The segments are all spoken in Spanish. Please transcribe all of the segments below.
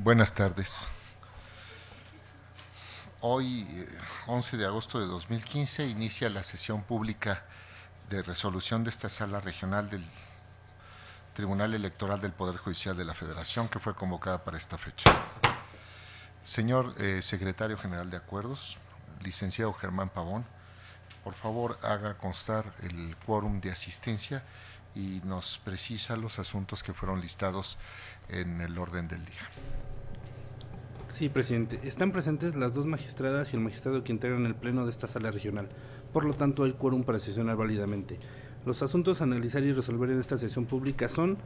Buenas tardes. Hoy, 11 de agosto de 2015, inicia la sesión pública de resolución de esta sala regional del Tribunal Electoral del Poder Judicial de la Federación, que fue convocada para esta fecha. Señor Secretario General de Acuerdos, licenciado Germán Pavón, por favor haga constar el quórum de asistencia y nos precisa los asuntos que fueron listados en el orden del día. Sí, presidente. Están presentes las dos magistradas y el magistrado que integran el pleno de esta sala regional. Por lo tanto, hay quórum para sesionar válidamente. Los asuntos a analizar y resolver en esta sesión pública son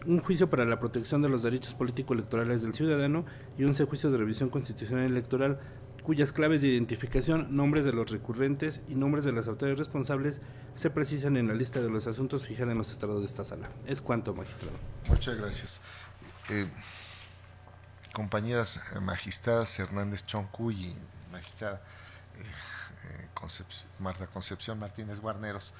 un juicio para la protección de los derechos político-electorales del ciudadano y 11 juicios de revisión constitucional electoral, cuyas claves de identificación, nombres de los recurrentes y nombres de las autoridades responsables se precisan en la lista de los asuntos fijada en los estrados de esta sala. Es cuanto, magistrado. Muchas gracias. Compañeras magistradas Hernández Choncuy y magistrada Marta Concepción Martínez Guarneros,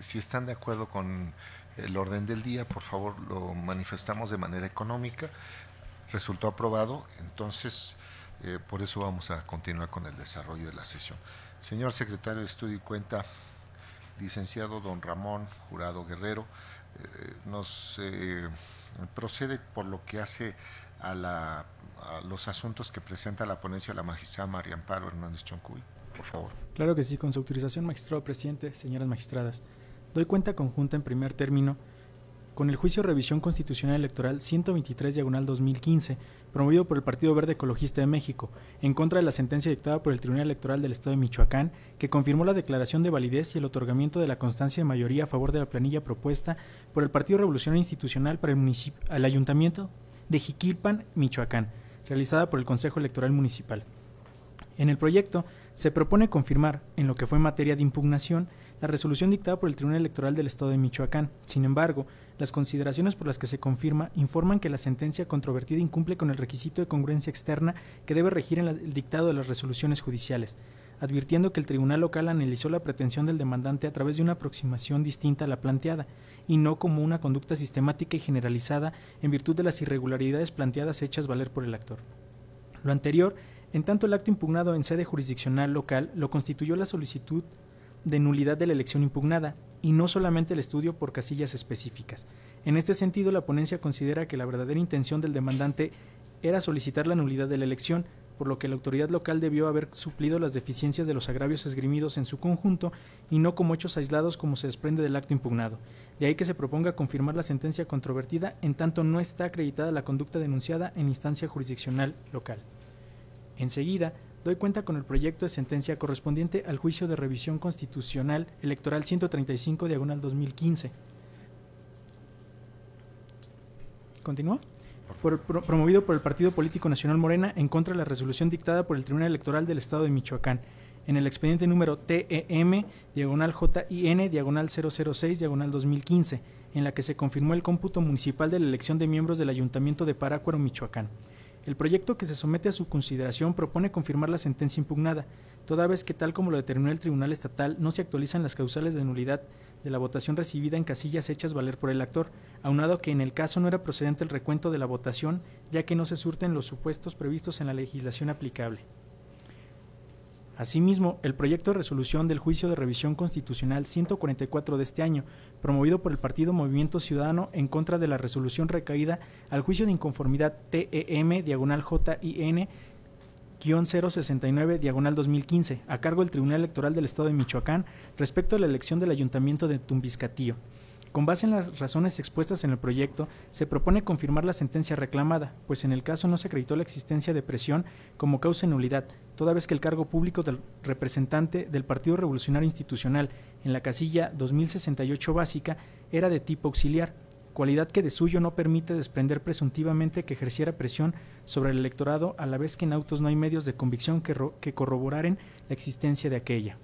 si están de acuerdo con el orden del día, por favor lo manifestamos de manera económica. Resultó aprobado, entonces por eso vamos a continuar con el desarrollo de la sesión. Señor Secretario de Estudio y Cuenta, licenciado don Ramón Jurado Guerrero, nos procede por lo que hace a los asuntos que presenta la ponencia de la magistrada María Amparo Hernández Choncuy, por favor. Claro que sí, con su autorización, magistrado presidente, señoras magistradas. Doy cuenta conjunta en primer término con el juicio de revisión constitucional electoral 123/2015, promovido por el Partido Verde Ecologista de México, en contra de la sentencia dictada por el Tribunal Electoral del Estado de Michoacán, que confirmó la declaración de validez y el otorgamiento de la constancia de mayoría a favor de la planilla propuesta por el Partido Revolucionario Institucional para el Ayuntamiento de Jiquilpan, Michoacán, realizada por el Consejo Electoral Municipal. En el proyecto se propone confirmar, en lo que fue materia de impugnación, la resolución dictada por el Tribunal Electoral del Estado de Michoacán. Sin embargo, las consideraciones por las que se confirma informan que la sentencia controvertida incumple con el requisito de congruencia externa que debe regir en el dictado de las resoluciones judiciales, advirtiendo que el tribunal local analizó la pretensión del demandante a través de una aproximación distinta a la planteada, y no como una conducta sistemática y generalizada en virtud de las irregularidades planteadas hechas valer por el actor. Lo anterior, en tanto el acto impugnado en sede jurisdiccional local lo constituyó la solicitud de nulidad de la elección impugnada, y no solamente el estudio por casillas específicas. En este sentido, la ponencia considera que la verdadera intención del demandante era solicitar la nulidad de la elección, por lo que la autoridad local debió haber suplido las deficiencias de los agravios esgrimidos en su conjunto y no como hechos aislados como se desprende del acto impugnado. De ahí que se proponga confirmar la sentencia controvertida en tanto no está acreditada la conducta denunciada en instancia jurisdiccional local. Enseguida, doy cuenta con el proyecto de sentencia correspondiente al juicio de revisión constitucional electoral 135/2015. ¿Continúa? Promovido por el Partido Político Nacional Morena en contra de la resolución dictada por el Tribunal Electoral del Estado de Michoacán, en el expediente número TEM/JIN/006/2015, en la que se confirmó el cómputo municipal de la elección de miembros del Ayuntamiento de Parácuaro, Michoacán. El proyecto que se somete a su consideración propone confirmar la sentencia impugnada, toda vez que, tal como lo determinó el Tribunal Estatal, no se actualizan las causales de nulidad de la votación recibida en casillas hechas valer por el actor, aunado que en el caso no era procedente el recuento de la votación, ya que no se surten los supuestos previstos en la legislación aplicable. Asimismo, el proyecto de resolución del juicio de revisión constitucional 144 de este año, promovido por el Partido Movimiento Ciudadano en contra de la resolución recaída al juicio de inconformidad TEM/JIN-069/2015, a cargo del Tribunal Electoral del Estado de Michoacán respecto a la elección del Ayuntamiento de Tumbiscatío. Con base en las razones expuestas en el proyecto, se propone confirmar la sentencia reclamada, pues en el caso no se acreditó la existencia de presión como causa de nulidad, toda vez que el cargo público del representante del Partido Revolucionario Institucional en la casilla 2068 básica era de tipo auxiliar, cualidad que de suyo no permite desprender presuntivamente que ejerciera presión sobre el electorado, a la vez que en autos no hay medios de convicción que corroboraren la existencia de aquella.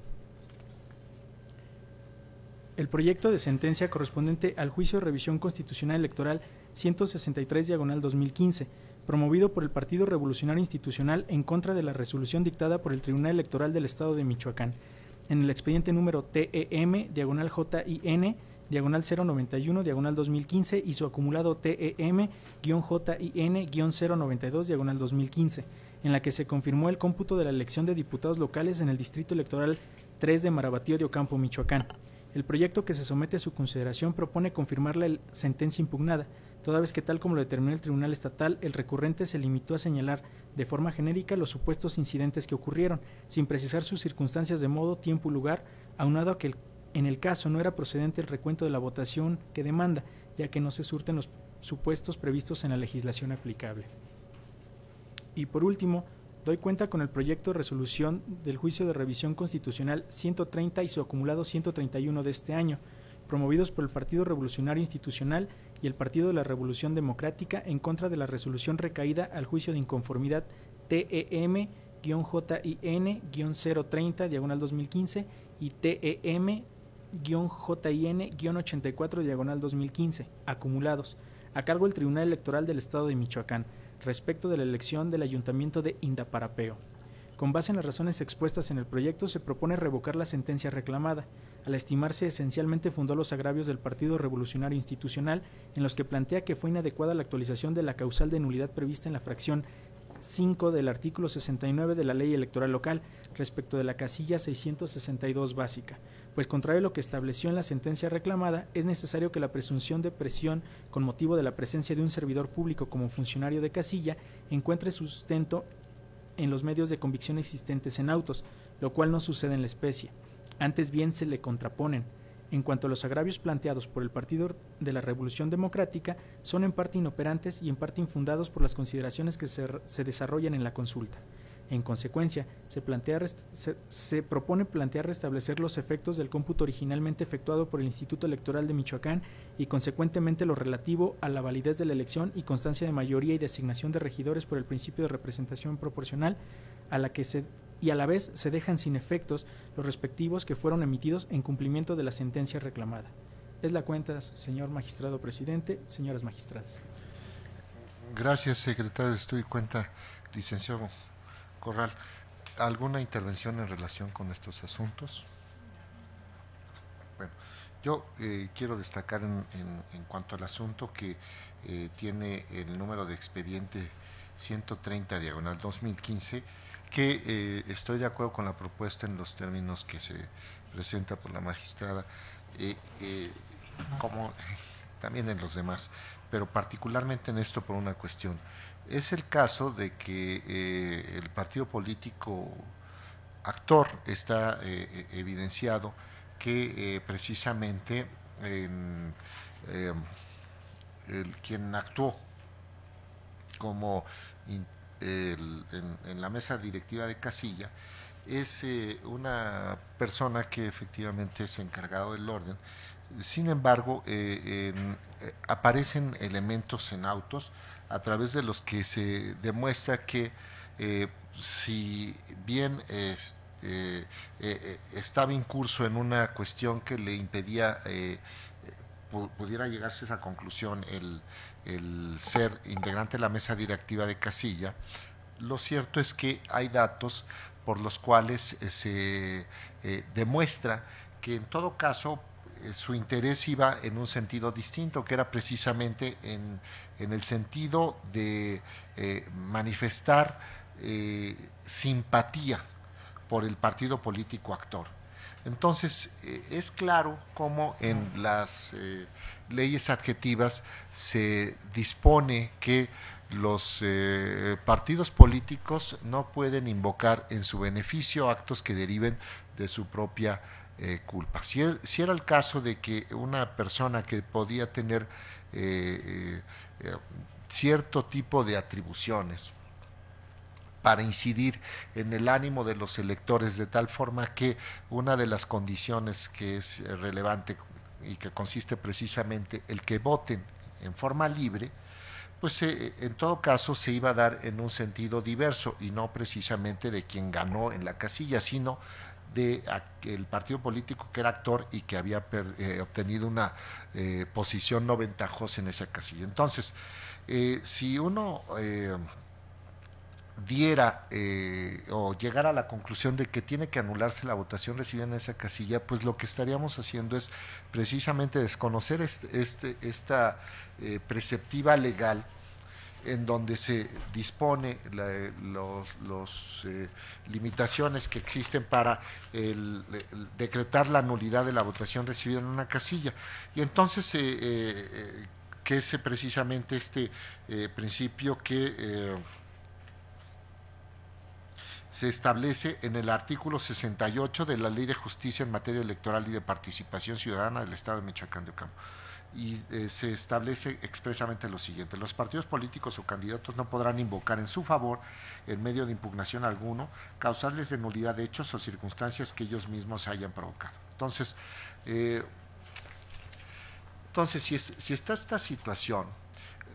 El proyecto de sentencia correspondiente al juicio de revisión constitucional electoral 163/2015, promovido por el Partido Revolucionario Institucional en contra de la resolución dictada por el Tribunal Electoral del Estado de Michoacán, en el expediente número TEM/JIN diagonal 091, diagonal 2015 y su acumulado TEM-JIN-092, diagonal 2015, en la que se confirmó el cómputo de la elección de diputados locales en el Distrito Electoral 3 de Marabatío de Ocampo, Michoacán. El proyecto que se somete a su consideración propone confirmar la sentencia impugnada, toda vez que, tal como lo determinó el Tribunal Estatal, el recurrente se limitó a señalar de forma genérica los supuestos incidentes que ocurrieron, sin precisar sus circunstancias de modo, tiempo y lugar, aunado a que en el caso no era procedente el recuento de la votación que demanda, ya que no se surten los supuestos previstos en la legislación aplicable. Y por último, doy cuenta con el proyecto de resolución del juicio de revisión constitucional 130 y su acumulado 131 de este año, promovidos por el Partido Revolucionario Institucional y el Partido de la Revolución Democrática en contra de la resolución recaída al juicio de inconformidad TEM-JIN-030, diagonal 2015 y TEM-JIN-84, diagonal 2015, acumulados, a cargo del Tribunal Electoral del Estado de Michoacán, respecto de la elección del Ayuntamiento de Indaparapeo. Con base en las razones expuestas en el proyecto, se propone revocar la sentencia reclamada, al estimarse esencialmente fundó los agravios del Partido Revolucionario Institucional, en los que plantea que fue inadecuada la actualización de la causal de nulidad prevista en la fracción 5 del artículo 69 de la Ley Electoral Local respecto de la casilla 662 básica, pues contrario a lo que estableció en la sentencia reclamada, es necesario que la presunción de presión con motivo de la presencia de un servidor público como funcionario de casilla encuentre sustento en los medios de convicción existentes en autos, lo cual no sucede en la especie. Antes bien se le contraponen. En cuanto a los agravios planteados por el Partido de la Revolución Democrática, son en parte inoperantes y en parte infundados por las consideraciones que se desarrollan en la consulta. En consecuencia, se propone plantear restablecer los efectos del cómputo originalmente efectuado por el Instituto Electoral de Michoacán y consecuentemente lo relativo a la validez de la elección y constancia de mayoría y designación de regidores por el principio de representación proporcional, a la vez se dejan sin efectos los respectivos que fueron emitidos en cumplimiento de la sentencia reclamada. Es la cuenta, señor magistrado presidente, señoras magistradas. Gracias, secretario. Estoy cuenta, licenciado Corral. ¿Alguna intervención en relación con estos asuntos? Bueno, yo quiero destacar en cuanto al asunto que tiene el número de expediente 130 diagonal 2015, que estoy de acuerdo con la propuesta en los términos que se presenta por la magistrada, como también en los demás, pero particularmente en esto por una cuestión. Es el caso de que el partido político actor está evidenciado que precisamente quien actuó como en la mesa directiva de casilla es una persona que efectivamente es encargado del orden. Sin embargo, aparecen elementos en autos a través de los que se demuestra que si bien estaba incurso en una cuestión que le impedía pudiera llegarse a esa conclusión el ser integrante de la mesa directiva de casilla, lo cierto es que hay datos por los cuales se demuestra que en todo caso su interés iba en un sentido distinto, que era precisamente en el sentido de manifestar simpatía por el partido político actor. Entonces, es claro cómo en las leyes adjetivas se dispone que los partidos políticos no pueden invocar en su beneficio actos que deriven de su propia culpa. Si era el caso de que una persona que podía tener cierto tipo de atribuciones para incidir en el ánimo de los electores, de tal forma que una de las condiciones que es relevante y que consiste precisamente el que voten en forma libre, pues en todo caso se iba a dar en un sentido diverso y no precisamente de quien ganó en la casilla, sino de el partido político que era actor y que había obtenido una posición no ventajosa en esa casilla. Entonces, si uno diera o llegara a la conclusión de que tiene que anularse la votación recibida en esa casilla, pues lo que estaríamos haciendo es precisamente desconocer esta preceptiva legal en donde se dispone los limitaciones que existen para el decretar la nulidad de la votación recibida en una casilla. Y entonces, que es precisamente este principio que se establece en el artículo 68 de la Ley de Justicia en materia electoral y de participación ciudadana del Estado de Michoacán de Ocampo. Y se establece expresamente lo siguiente: los partidos políticos o candidatos no podrán invocar en su favor, en medio de impugnación alguno, causales de nulidad de hechos o circunstancias que ellos mismos hayan provocado. Entonces, si está esta situación,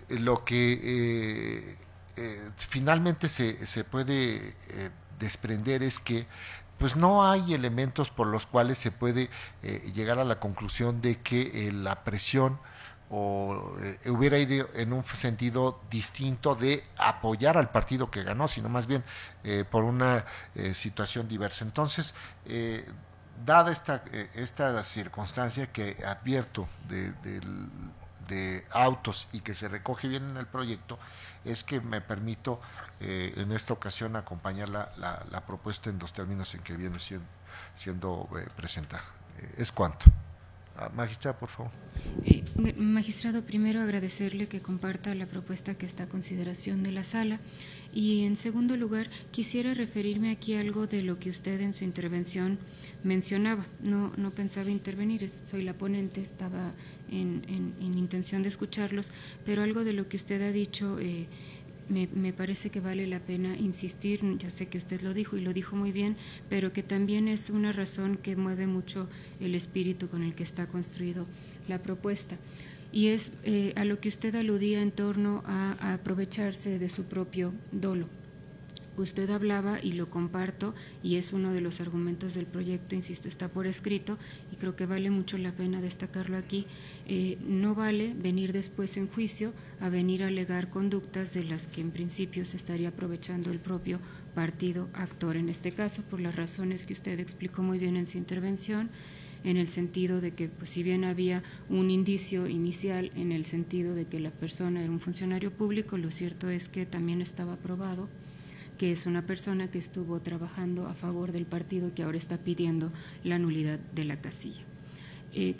lo que finalmente se puede desprender es que pues no hay elementos por los cuales se puede llegar a la conclusión de que la presión hubiera ido en un sentido distinto de apoyar al partido que ganó, sino más bien por una situación diversa. Entonces, dada esta circunstancia que advierto de autos y que se recoge bien en el proyecto, es que me permito en esta ocasión acompañar la propuesta en los términos en que viene siendo presentada. ¿Es cuanto? Magistrada, por favor. Magistrado, primero agradecerle que comparta la propuesta que está a consideración de la sala, y en segundo lugar quisiera referirme aquí a algo de lo que usted en su intervención mencionaba. No pensaba intervenir, soy la ponente, estaba en intención de escucharlos, pero algo de lo que usted ha dicho me parece que vale la pena insistir. Ya sé que usted lo dijo y lo dijo muy bien, pero que también es una razón que mueve mucho el espíritu con el que está construido la propuesta. Y es a lo que usted aludía en torno a aprovecharse de su propio dolo. Usted hablaba, y lo comparto, y es uno de los argumentos del proyecto, insisto, está por escrito, y creo que vale mucho la pena destacarlo aquí. No vale venir después en juicio a venir a alegar conductas de las que en principio se estaría aprovechando el propio partido actor, en este caso, por las razones que usted explicó muy bien en su intervención, en el sentido de que, pues, si bien había un indicio inicial en el sentido de que la persona era un funcionario público, lo cierto es que también estaba probado que es una persona que estuvo trabajando a favor del partido que ahora está pidiendo la nulidad de la casilla.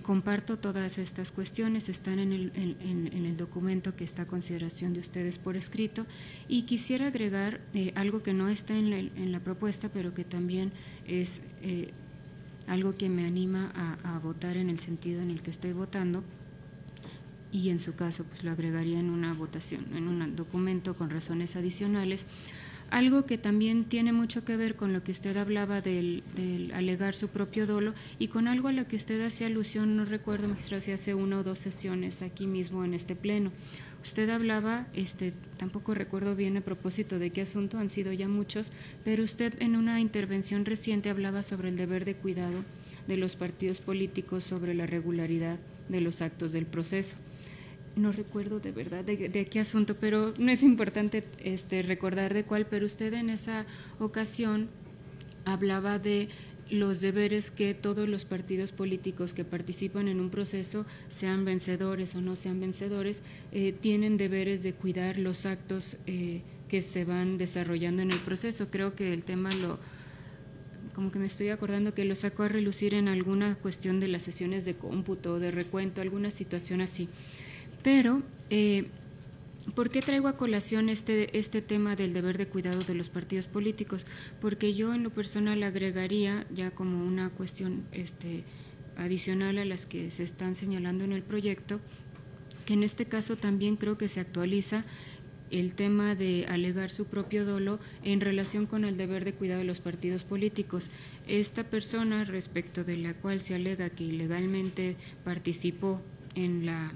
Comparto todas estas cuestiones, están en el documento que está a consideración de ustedes por escrito, y quisiera agregar algo que no está en la propuesta, pero que también es algo que me anima a votar en el sentido en el que estoy votando, y en su caso pues lo agregaría en una votación, en un documento con razones adicionales. Algo que también tiene mucho que ver con lo que usted hablaba del alegar su propio dolo, y con algo a lo que usted hacía alusión, no recuerdo, magistrado, si hace 1 o 2 sesiones aquí mismo en este pleno. Usted hablaba, tampoco recuerdo bien a propósito de qué asunto, han sido ya muchos, pero usted en una intervención reciente hablaba sobre el deber de cuidado de los partidos políticos sobre la regularidad de los actos del proceso. No recuerdo de verdad de qué asunto, pero no es importante recordar de cuál, pero usted en esa ocasión hablaba de los deberes que todos los partidos políticos que participan en un proceso, sean vencedores o no sean vencedores, tienen deberes de cuidar los actos que se van desarrollando en el proceso. Creo que el tema como que me estoy acordando que lo sacó a relucir en alguna cuestión de las sesiones de cómputo, de recuento, alguna situación así. Pero, ¿por qué traigo a colación este tema del deber de cuidado de los partidos políticos? Porque yo en lo personal agregaría, ya como una cuestión adicional a las que se están señalando en el proyecto, que en este caso también creo que se actualiza el tema de alegar su propio dolo en relación con el deber de cuidado de los partidos políticos. Esta persona, respecto de la cual se alega que ilegalmente participó en la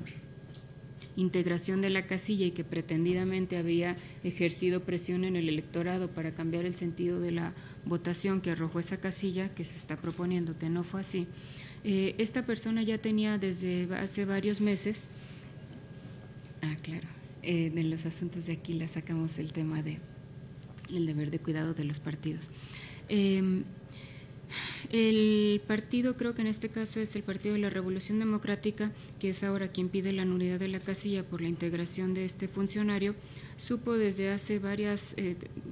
integración de la casilla y que pretendidamente había ejercido presión en el electorado para cambiar el sentido de la votación que arrojó esa casilla, que se está proponiendo que no fue así. Esta persona ya tenía desde hace varios meses, claro, de los asuntos de aquí la sacamos el tema de el deber de cuidado de los partidos. El partido, creo que en este caso es el Partido de la Revolución Democrática, que es ahora quien pide la nulidad de la casilla por la integración de este funcionario, supo desde hace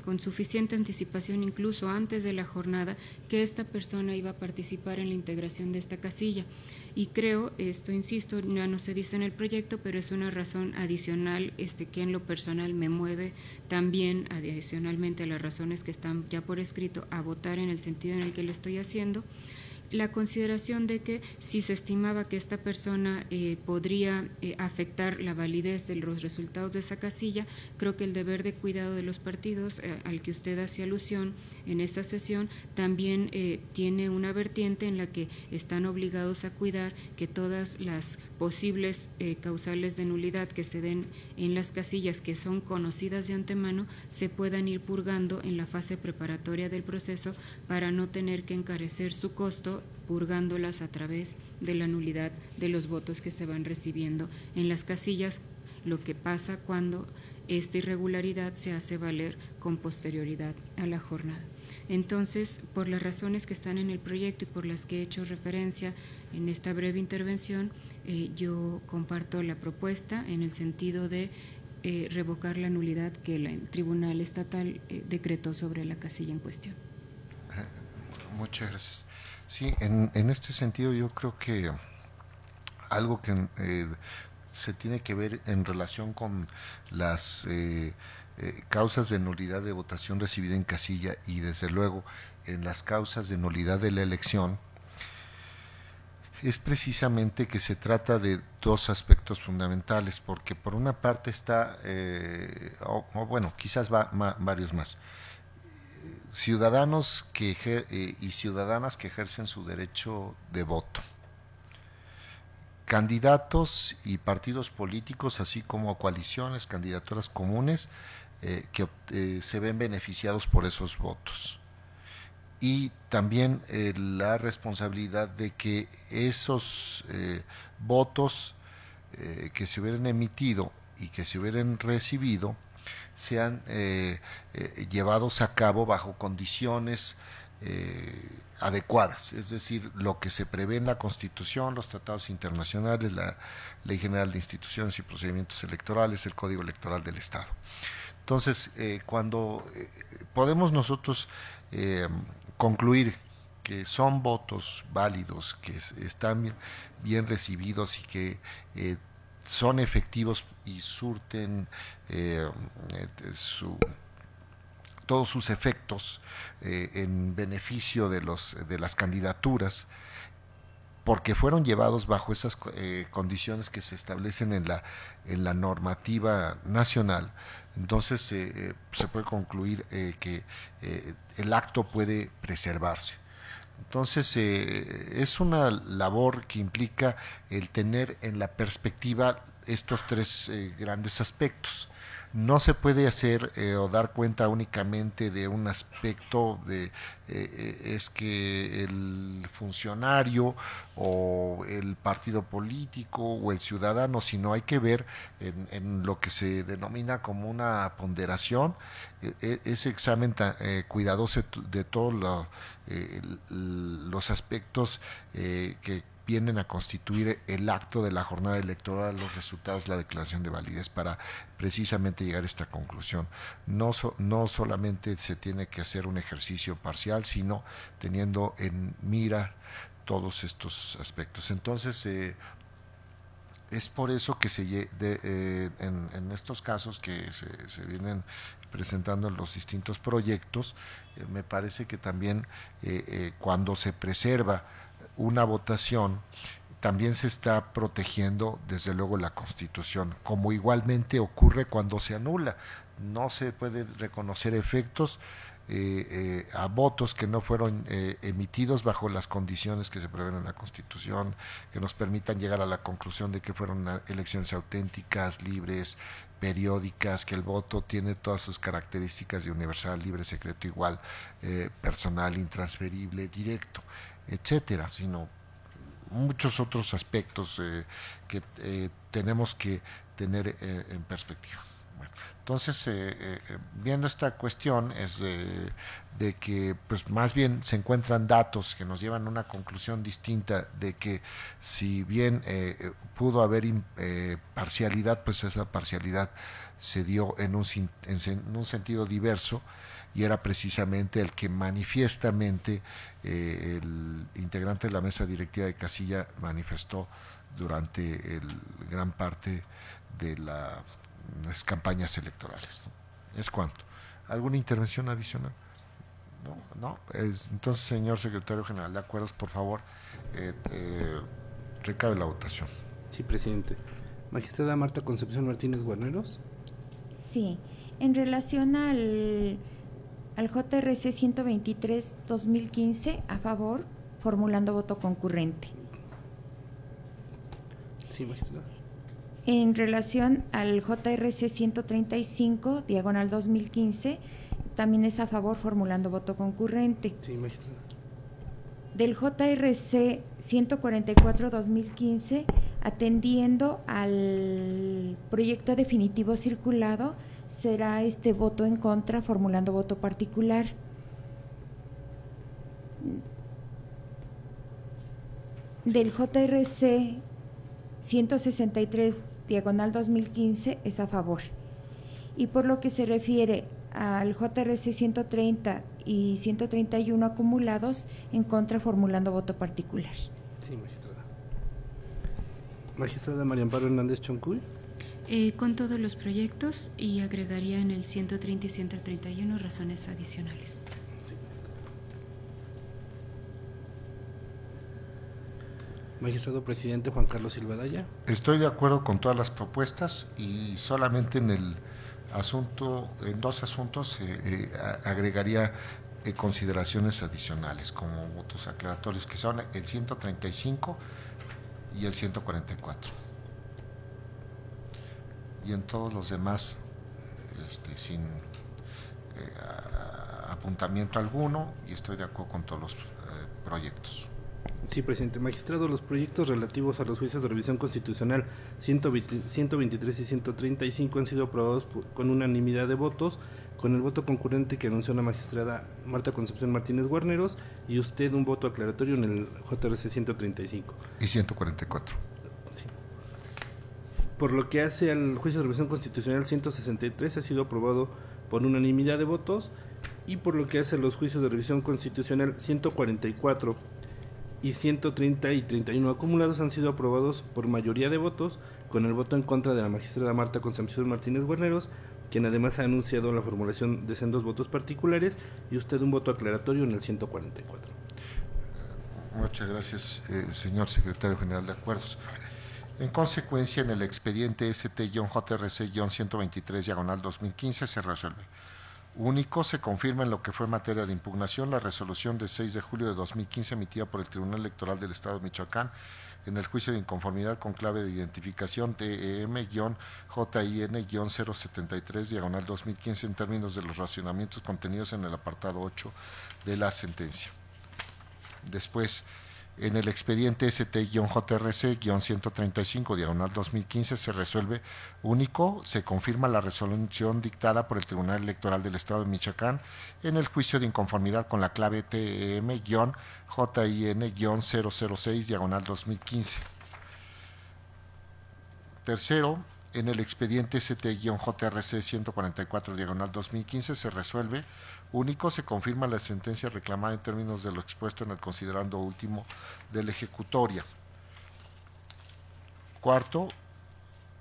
con suficiente anticipación, incluso antes de la jornada, que esta persona iba a participar en la integración de esta casilla. Y creo, esto insisto, ya no se dice en el proyecto, pero es una razón adicional que en lo personal me mueve también, adicionalmente a las razones que están ya por escrito, a votar en el sentido en el que lo estoy haciendo. La consideración de que si se estimaba que esta persona podría afectar la validez de los resultados de esa casilla, creo que el deber de cuidado de los partidos, al que usted hace alusión en esta sesión, también tiene una vertiente en la que están obligados a cuidar que todas las posibles causales de nulidad que se den en las casillas que son conocidas de antemano se puedan ir purgando en la fase preparatoria del proceso para no tener que encarecer su costo purgándolas a través de la nulidad de los votos que se van recibiendo en las casillas, lo que pasa cuando esta irregularidad se hace valer con posterioridad a la jornada. Entonces, por las razones que están en el proyecto y por las que he hecho referencia en esta breve intervención, yo comparto la propuesta en el sentido de revocar la nulidad que el Tribunal Estatal decretó sobre la casilla en cuestión. Muchas gracias. Sí, en este sentido yo creo que algo que se tiene que ver en relación con las causas de nulidad de votación recibida en casilla y desde luego en las causas de nulidad de la elección, es precisamente que se trata de dos aspectos fundamentales, porque por una parte está, bueno, quizás varios más, ciudadanos y ciudadanas que ejercen su derecho de voto, candidatos y partidos políticos, así como coaliciones, candidaturas comunes que se ven beneficiados por esos votos. Y también la responsabilidad de que esos votos que se hubieran emitido y que se hubieran recibido sean llevados a cabo bajo condiciones adecuadas, es decir, lo que se prevé en la Constitución, los tratados internacionales, la Ley General de Instituciones y Procedimientos Electorales, el Código Electoral del Estado. Entonces, cuando podemos nosotros concluir que son votos válidos, que están bien recibidos y que son efectivos y surten todos sus efectos en beneficio de las candidaturas, porque fueron llevados bajo esas condiciones que se establecen en la normativa nacional. Entonces se puede concluir que el acto puede preservarse. Entonces es una labor que implica el tener en la perspectiva estos tres grandes aspectos. No se puede hacer o dar cuenta únicamente de un aspecto de es que el funcionario o el partido político o el ciudadano, sino hay que ver en lo que se denomina como una ponderación, ese examen cuidadoso de todos los aspectos que vienen a constituir el acto de la jornada electoral, los resultados, la declaración de validez, para precisamente llegar a esta conclusión. No solamente se tiene que hacer un ejercicio parcial, sino teniendo en mira todos estos aspectos. Entonces, es por eso que en estos casos que se vienen presentando en los distintos proyectos, me parece que también cuando se preserva una votación, también se está protegiendo desde luego la Constitución, como igualmente ocurre cuando se anula. No se puede reconocer efectos a votos que no fueron emitidos bajo las condiciones que se prevén en la Constitución, que nos permitan llegar a la conclusión de que fueron elecciones auténticas, libres, periódicas, que el voto tiene todas sus características de universal, libre, secreto, igual, personal, intransferible, directo, etcétera, sino muchos otros aspectos que tenemos que tener en perspectiva. Entonces, viendo esta cuestión es de que pues más bien se encuentran datos que nos llevan a una conclusión distinta de que si bien pudo haber parcialidad, pues esa parcialidad se dio en un sentido diverso, y era precisamente el que manifiestamente el integrante de la mesa directiva de Casilla manifestó durante gran parte de las campañas electorales, ¿no? Es cuanto. ¿Alguna intervención adicional? No. Entonces, señor secretario general de Acuerdos, por favor, recabe la votación. Sí, presidente. Magistrada Marta Concepción Martínez Guarneros. Sí, en relación al JRC 123-2015, a favor, formulando voto concurrente. Sí, magistrada. En relación al JRC 135, diagonal 2015, también es a favor, formulando voto concurrente. Sí, magistrada. Del JRC 144-2015, atendiendo al proyecto definitivo circulado, será voto en contra, formulando voto particular. Del JRC 163, diagonal 2015, es a favor. Y por lo que se refiere al JRC 130 y 131 acumulados, en contra, formulando voto particular. Sí, magistrada. Magistrada María Amparo Hernández Choncuy. Con todos los proyectos, y agregaría en el 130 y 131 razones adicionales. Magistrado presidente Juan Carlos Silva Daya. Estoy de acuerdo con todas las propuestas, y solamente en dos asuntos agregaría consideraciones adicionales como votos aclaratorios, que son el 135 y el 144. Y en todos los demás, sin apuntamiento alguno, y estoy de acuerdo con todos los proyectos. Sí, presidente. Magistrado, los proyectos relativos a los juicios de revisión constitucional 123 y 135 han sido aprobados con unanimidad de votos, con el voto concurrente que anunció la magistrada Marta Concepción Martínez Guarneros, y usted un voto aclaratorio en el JRC 135. Y 144. Sí. Por lo que hace al juicio de revisión constitucional 163, ha sido aprobado por unanimidad de votos, y por lo que hace a los juicios de revisión constitucional 144 y 130 y 31 acumulados, han sido aprobados por mayoría de votos, con el voto en contra de la magistrada Marta Concepción Martínez Guarneros, quien además ha anunciado la formulación de sendos votos particulares, y usted un voto aclaratorio en el 144. Muchas gracias, señor secretario general de Acuerdos. En consecuencia, en el expediente ST-JRC-123, diagonal 2015, se resuelve. Único, se confirma en lo que fue materia de impugnación la resolución de 6 de julio de 2015 emitida por el Tribunal Electoral del Estado de Michoacán en el juicio de inconformidad con clave de identificación TEM-JIN-073, diagonal 2015, en términos de los racionamientos contenidos en el apartado 8 de la sentencia. Después, en el expediente ST-JRC-135, diagonal 2015, se resuelve. Único, se confirma la resolución dictada por el Tribunal Electoral del Estado de Michoacán en el juicio de inconformidad con la clave TEM-JIN-006, diagonal 2015. Tercero, en el expediente ST-JRC-144, diagonal 2015, se resuelve. Único, se confirma la sentencia reclamada en términos de lo expuesto en el considerando último de la ejecutoria. Cuarto,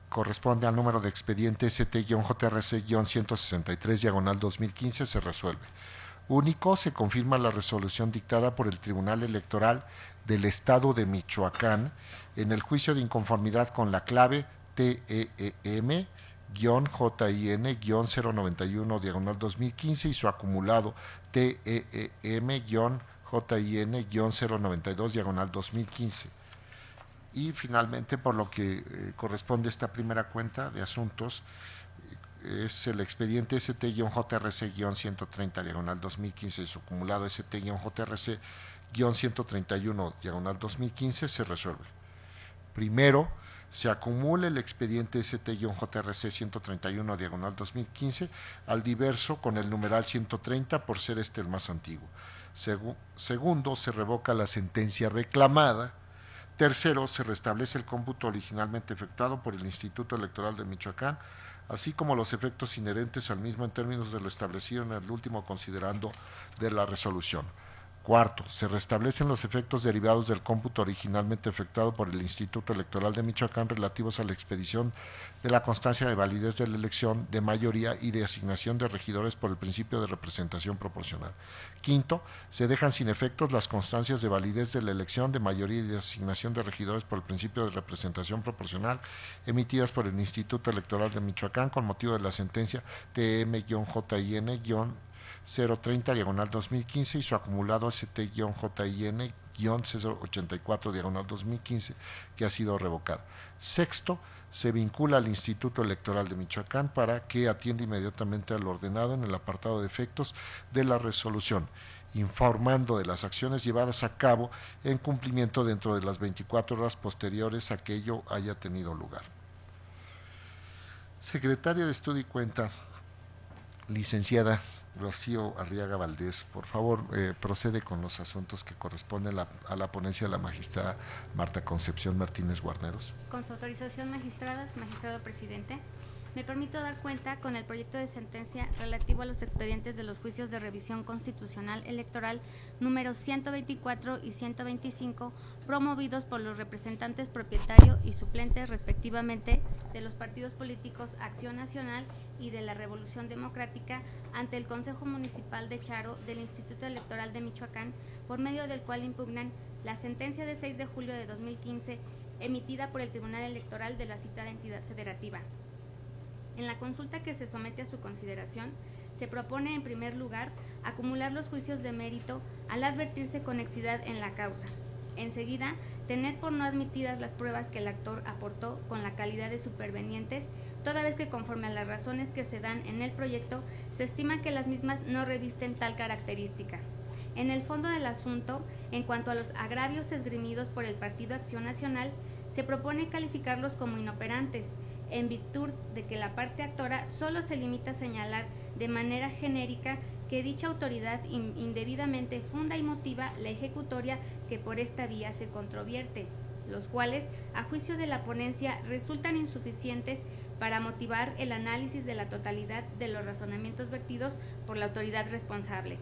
corresponde al número de expediente ST-JRC-163, diagonal 2015, se resuelve. Único, se confirma la resolución dictada por el Tribunal Electoral del Estado de Michoacán en el juicio de inconformidad con la clave TEM-JIN-091, diagonal 2015, y su acumulado TEM-JIN-092, diagonal 2015. Y finalmente, por lo que corresponde a esta primera cuenta de asuntos, es el expediente ST-JRC-130, diagonal 2015, y su acumulado ST-JRC-131, diagonal 2015, se resuelve. Primero, se acumula el expediente ST-JRC 131/2015 al diverso con el numeral 130 por ser este el más antiguo. Segundo, se revoca la sentencia reclamada. Tercero, se restablece el cómputo originalmente efectuado por el Instituto Electoral de Michoacán, así como los efectos inherentes al mismo en términos de lo establecido en el último considerando de la resolución. Cuarto, se restablecen los efectos derivados del cómputo originalmente efectuado por el Instituto Electoral de Michoacán relativos a la expedición de la constancia de validez de la elección de mayoría y de asignación de regidores por el principio de representación proporcional. Quinto, se dejan sin efectos las constancias de validez de la elección de mayoría y de asignación de regidores por el principio de representación proporcional emitidas por el Instituto Electoral de Michoacán con motivo de la sentencia TM-JIN-030/2015 y su acumulado ST-JIN-084/2015 que ha sido revocado. Sexto, se vincula al Instituto Electoral de Michoacán para que atienda inmediatamente a lo ordenado en el apartado de efectos de la resolución, informando de las acciones llevadas a cabo en cumplimiento dentro de las 24 horas posteriores a que ello haya tenido lugar. Secretaria de Estudio y Cuenta, licenciada Rocío Arriaga Valdés, por favor, procede con los asuntos que corresponden a la ponencia de la magistrada Marta Concepción Martínez Guarneros. Con su autorización, magistradas, magistrado presidente, me permito dar cuenta con el proyecto de sentencia relativo a los expedientes de los juicios de revisión constitucional electoral números 124 y 125, promovidos por los representantes propietario y suplentes respectivamente de los partidos políticos Acción Nacional y de la Revolución Democrática ante el Consejo Municipal de Charo del Instituto Electoral de Michoacán, por medio del cual impugnan la sentencia de 6 de julio de 2015 emitida por el Tribunal Electoral de la citada entidad federativa. En la consulta que se somete a su consideración, se propone en primer lugar acumular los juicios de mérito al advertirse conexidad en la causa. Enseguida, tener por no admitidas las pruebas que el actor aportó con la calidad de supervenientes, toda vez que conforme a las razones que se dan en el proyecto, se estima que las mismas no revisten tal característica. En el fondo del asunto, en cuanto a los agravios esgrimidos por el Partido Acción Nacional, se propone calificarlos como inoperantes, en virtud de que la parte actora solo se limita a señalar de manera genérica que dicha autoridad indebidamente funda y motiva la ejecutoria que por esta vía se controvierte, los cuales, a juicio de la ponencia, resultan insuficientes para motivar el análisis de la totalidad de los razonamientos vertidos por la autoridad responsable.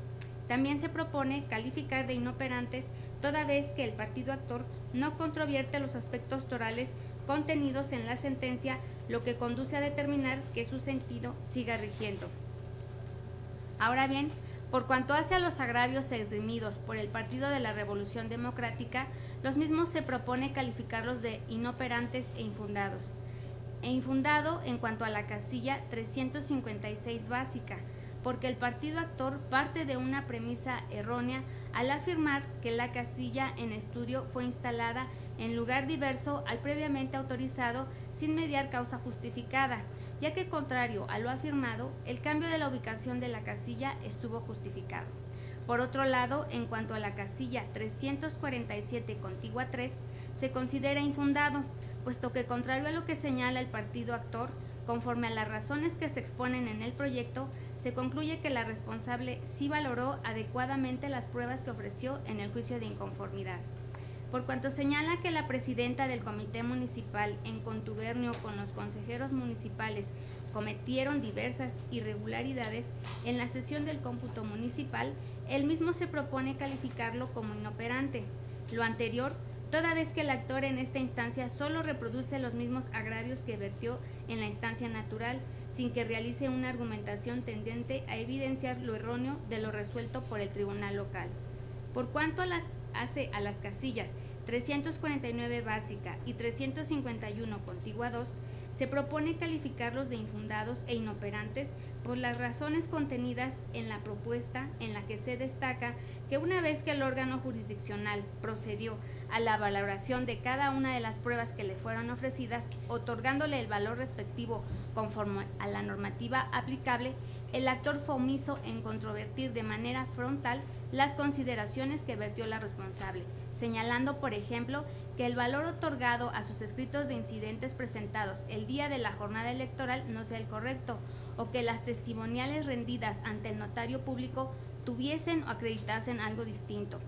También se propone calificar de inoperantes toda vez que el partido actor no controvierte los aspectos torales contenidos en la sentencia, lo que conduce a determinar que su sentido siga rigiendo. Ahora bien, por cuanto hace a los agravios esgrimidos por el Partido de la Revolución Democrática, los mismos se propone calificarlos de inoperantes e infundados. Infundado en cuanto a la casilla 356 básica, porque el partido actor parte de una premisa errónea al afirmar que la casilla en estudio fue instalada en lugar diverso al previamente autorizado sin mediar causa justificada, ya que contrario a lo afirmado, el cambio de la ubicación de la casilla estuvo justificado. Por otro lado, en cuanto a la casilla 347 contigua 3, se considera infundado, puesto que contrario a lo que señala el partido actor, conforme a las razones que se exponen en el proyecto, se concluye que la responsable sí valoró adecuadamente las pruebas que ofreció en el juicio de inconformidad. Por cuanto señala que la presidenta del comité municipal, en contubernio con los consejeros municipales, cometieron diversas irregularidades en la sesión del cómputo municipal, el mismo se propone calificarlo como inoperante. Lo anterior, toda vez que el actor en esta instancia solo reproduce los mismos agravios que vertió en la instancia natural, sin que realice una argumentación tendente a evidenciar lo erróneo de lo resuelto por el tribunal local. Por cuanto hace a las casillas 349 básica y 351 contigua 2, se propone calificarlos de infundados e inoperantes por las razones contenidas en la propuesta, en la que se destaca que una vez que el órgano jurisdiccional procedió a la valoración de cada una de las pruebas que le fueron ofrecidas, otorgándole el valor respectivo conforme a la normativa aplicable, el actor fue omiso en controvertir de manera frontal las consideraciones que vertió la responsable, señalando, por ejemplo, que el valor otorgado a sus escritos de incidentes presentados el día de la jornada electoral no sea el correcto, o que las testimoniales rendidas ante el notario público tuviesen o acreditasen algo distinto.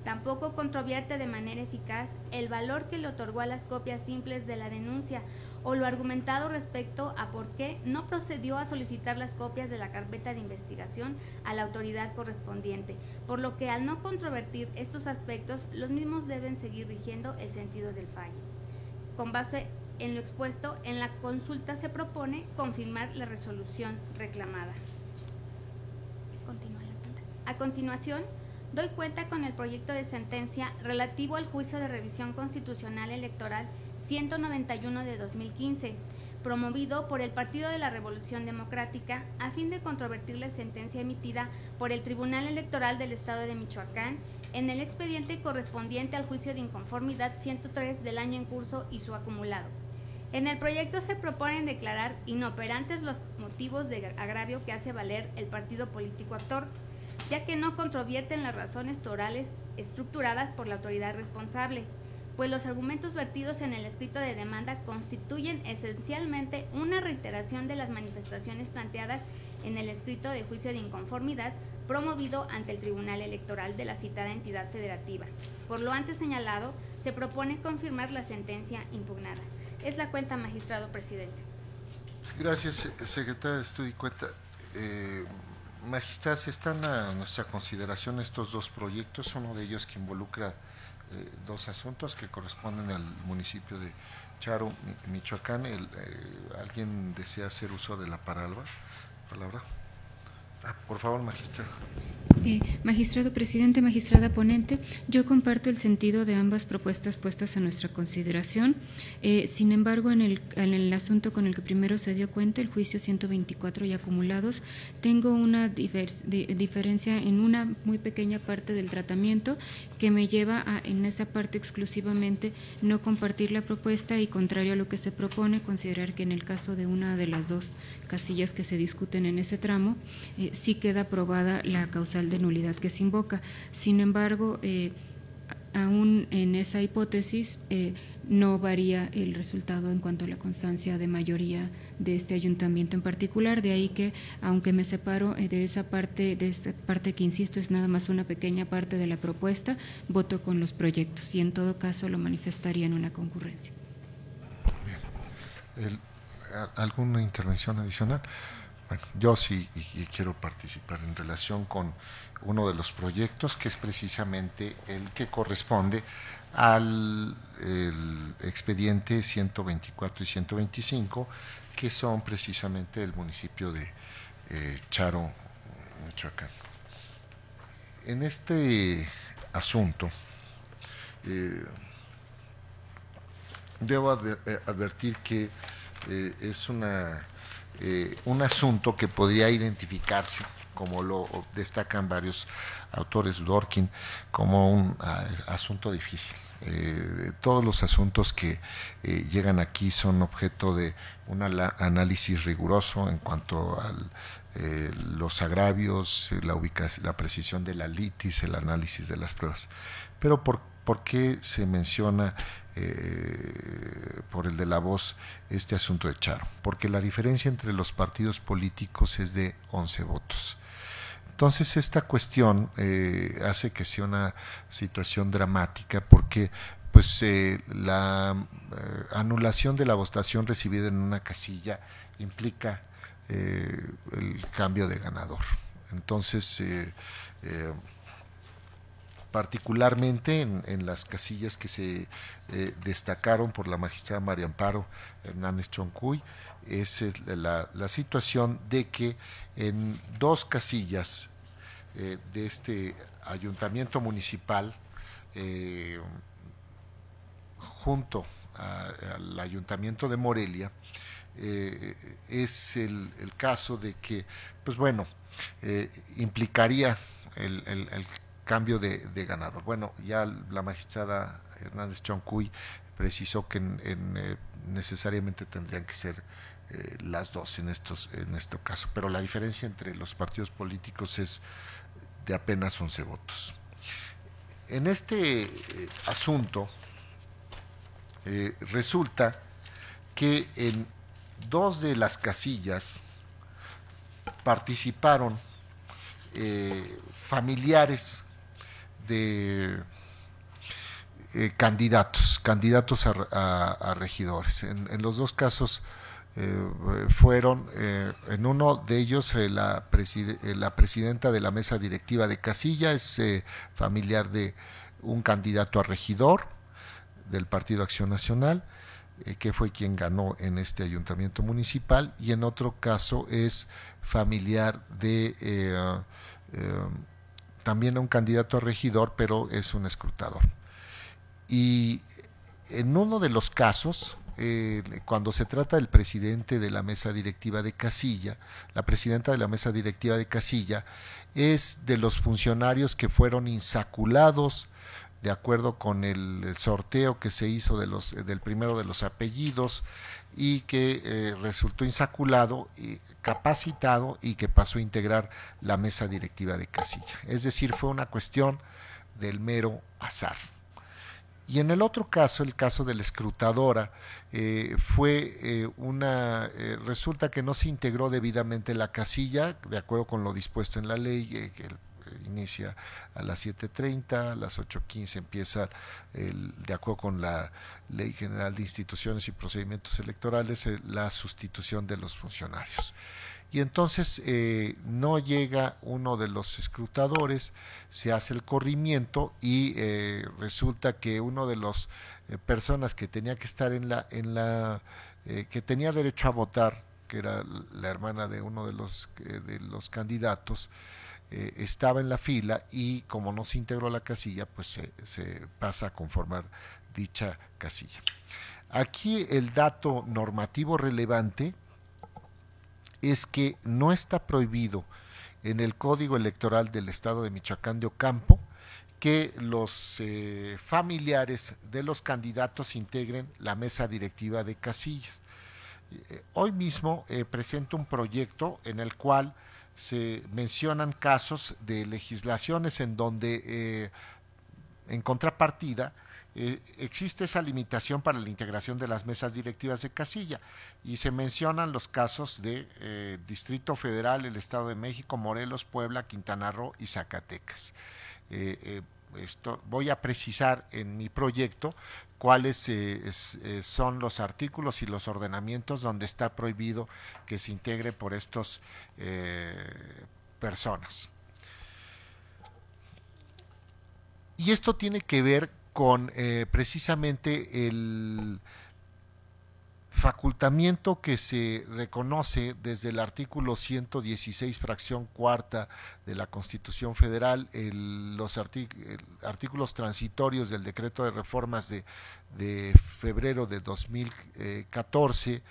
Tampoco controvierte de manera eficaz el valor que le otorgó a las copias simples de la denuncia o lo argumentado respecto a por qué no procedió a solicitar las copias de la carpeta de investigación a la autoridad correspondiente, por lo que al no controvertir estos aspectos, los mismos deben seguir rigiendo el sentido del fallo. Con base en lo expuesto, en la consulta se propone confirmar la resolución reclamada. A continuación, doy cuenta con el proyecto de sentencia relativo al juicio de revisión constitucional electoral 191 de 2015, promovido por el Partido de la Revolución Democrática a fin de controvertir la sentencia emitida por el Tribunal Electoral del Estado de Michoacán en el expediente correspondiente al juicio de inconformidad 103 del año en curso y su acumulado. En el proyecto se proponen declarar inoperantes los motivos de agravio que hace valer el partido político actor, ya que no controvierten las razones torales estructuradas por la autoridad responsable, pues los argumentos vertidos en el escrito de demanda constituyen esencialmente una reiteración de las manifestaciones planteadas en el escrito de juicio de inconformidad promovido ante el Tribunal Electoral de la citada entidad federativa. Por lo antes señalado, se propone confirmar la sentencia impugnada. Es la cuenta, magistrado presidente. Gracias, secretaria. Estoy cuenta. Magistrada, están a nuestra consideración estos dos proyectos, uno de ellos que involucra dos asuntos que corresponden al municipio de Charo, Michoacán. ¿Alguien desea hacer uso de la palabra? Por favor, magistrada. Magistrado presidente, magistrada ponente, yo comparto el sentido de ambas propuestas puestas a nuestra consideración. Sin embargo, en el asunto con el que primero se dio cuenta, el juicio 124 y acumulados, tengo una diferencia en una muy pequeña parte del tratamiento que me lleva a, en esa parte exclusivamente, no compartir la propuesta y, contrario a lo que se propone, considerar que en el caso de una de las dos casillas que se discuten en ese tramo, sí queda aprobada la causal de nulidad que se invoca. Sin embargo, aún en esa hipótesis no varía el resultado en cuanto a la constancia de mayoría de este ayuntamiento en particular, de ahí que, aunque me separo de esa parte que, insisto, es nada más una pequeña parte de la propuesta, voto con los proyectos y en todo caso lo manifestaría en una concurrencia. Bien. ¿Alguna intervención adicional? Bueno, yo sí y quiero participar en relación con uno de los proyectos, que es precisamente el que corresponde al expediente 124 y 125, que son precisamente el municipio de Charo, Michoacán. En este asunto, debo advertir que es un asunto que podría identificarse, como lo destacan varios autores, Dworkin, como un asunto difícil. Todos los asuntos que llegan aquí son objeto de un análisis riguroso en cuanto a los agravios, la precisión de la litis, el análisis de las pruebas. Pero ¿por qué se menciona por el de la voz este asunto de Charo? Porque la diferencia entre los partidos políticos es de 11 votos. Entonces esta cuestión hace que sea una situación dramática, porque pues la anulación de la votación recibida en una casilla implica el cambio de ganador. Entonces particularmente en las casillas que se destacaron por la magistrada María Amparo Hernández Choncuy, es la situación de que en dos casillas de este ayuntamiento municipal, junto al ayuntamiento de Morelia, es el caso de que, pues bueno, implicaría el cambio de ganador. Bueno, ya la magistrada Hernández Choncuy precisó que necesariamente tendrían que ser las dos en este caso, pero la diferencia entre los partidos políticos es de apenas 11 votos. En este asunto resulta que en 2 de las casillas participaron familiares de candidatos a regidores. En los 2 casos fueron, en uno de ellos la presidenta de la mesa directiva de casilla es familiar de un candidato a regidor del Partido Acción Nacional, que fue quien ganó en este ayuntamiento municipal, y en otro caso es familiar de también un candidato a regidor, pero es un escrutador. Y en uno de los casos, cuando se trata del presidente de la mesa directiva de casilla, la presidenta de la mesa directiva de casilla es de los funcionarios que fueron insaculados de acuerdo con el sorteo que se hizo del primero de los apellidos, y que resultó insaculado, capacitado, y que pasó a integrar la mesa directiva de casilla. Es decir, fue una cuestión del mero azar. Y en el otro caso, el caso de la escrutadora, resulta que no se integró debidamente la casilla, de acuerdo con lo dispuesto en la ley, que inicia a las 7:30, a las 8:15 empieza, de acuerdo con la Ley General de Instituciones y Procedimientos Electorales, la sustitución de los funcionarios. Y entonces no llega uno de los escrutadores, se hace el corrimiento y resulta que uno de las personas que tenía que estar que tenía derecho a votar, que era la hermana de uno de los candidatos, estaba en la fila, y como no se integró a la casilla, pues se pasa a conformar dicha casilla. Aquí el dato normativo relevante es que no está prohibido en el Código Electoral del Estado de Michoacán de Ocampo que los familiares de los candidatos integren la mesa directiva de casillas. Hoy mismo presento un proyecto en el cual se mencionan casos de legislaciones en donde en contrapartida existe esa limitación para la integración de las mesas directivas de casilla, y se mencionan los casos de Distrito Federal, el Estado de México, Morelos, Puebla, Quintana Roo y Zacatecas. Voy a precisar en mi proyecto cuáles son los artículos y los ordenamientos donde está prohibido que se integre por estos personas. Y esto tiene que ver con precisamente el facultamiento que se reconoce desde el artículo 116, fracción cuarta de la Constitución Federal, los artículos transitorios del decreto de reformas de febrero de 2014,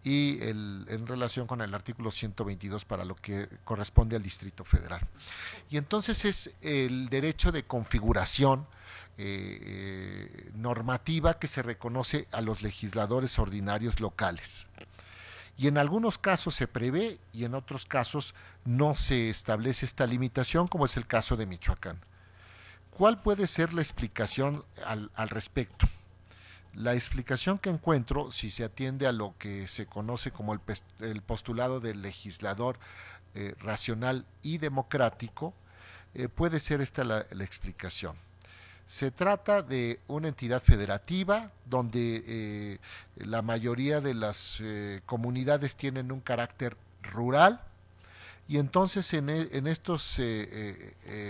y en relación con el artículo 122 para lo que corresponde al Distrito Federal. Y entonces es el derecho de configuración normativa que se reconoce a los legisladores ordinarios locales. Y en algunos casos se prevé y en otros casos no se establece esta limitación, como es el caso de Michoacán. ¿Cuál puede ser la explicación al respecto? La explicación que encuentro, si se atiende a lo que se conoce como el postulado del legislador racional y democrático, puede ser esta la explicación. Se trata de una entidad federativa donde la mayoría de las comunidades tienen un carácter rural, y entonces en estas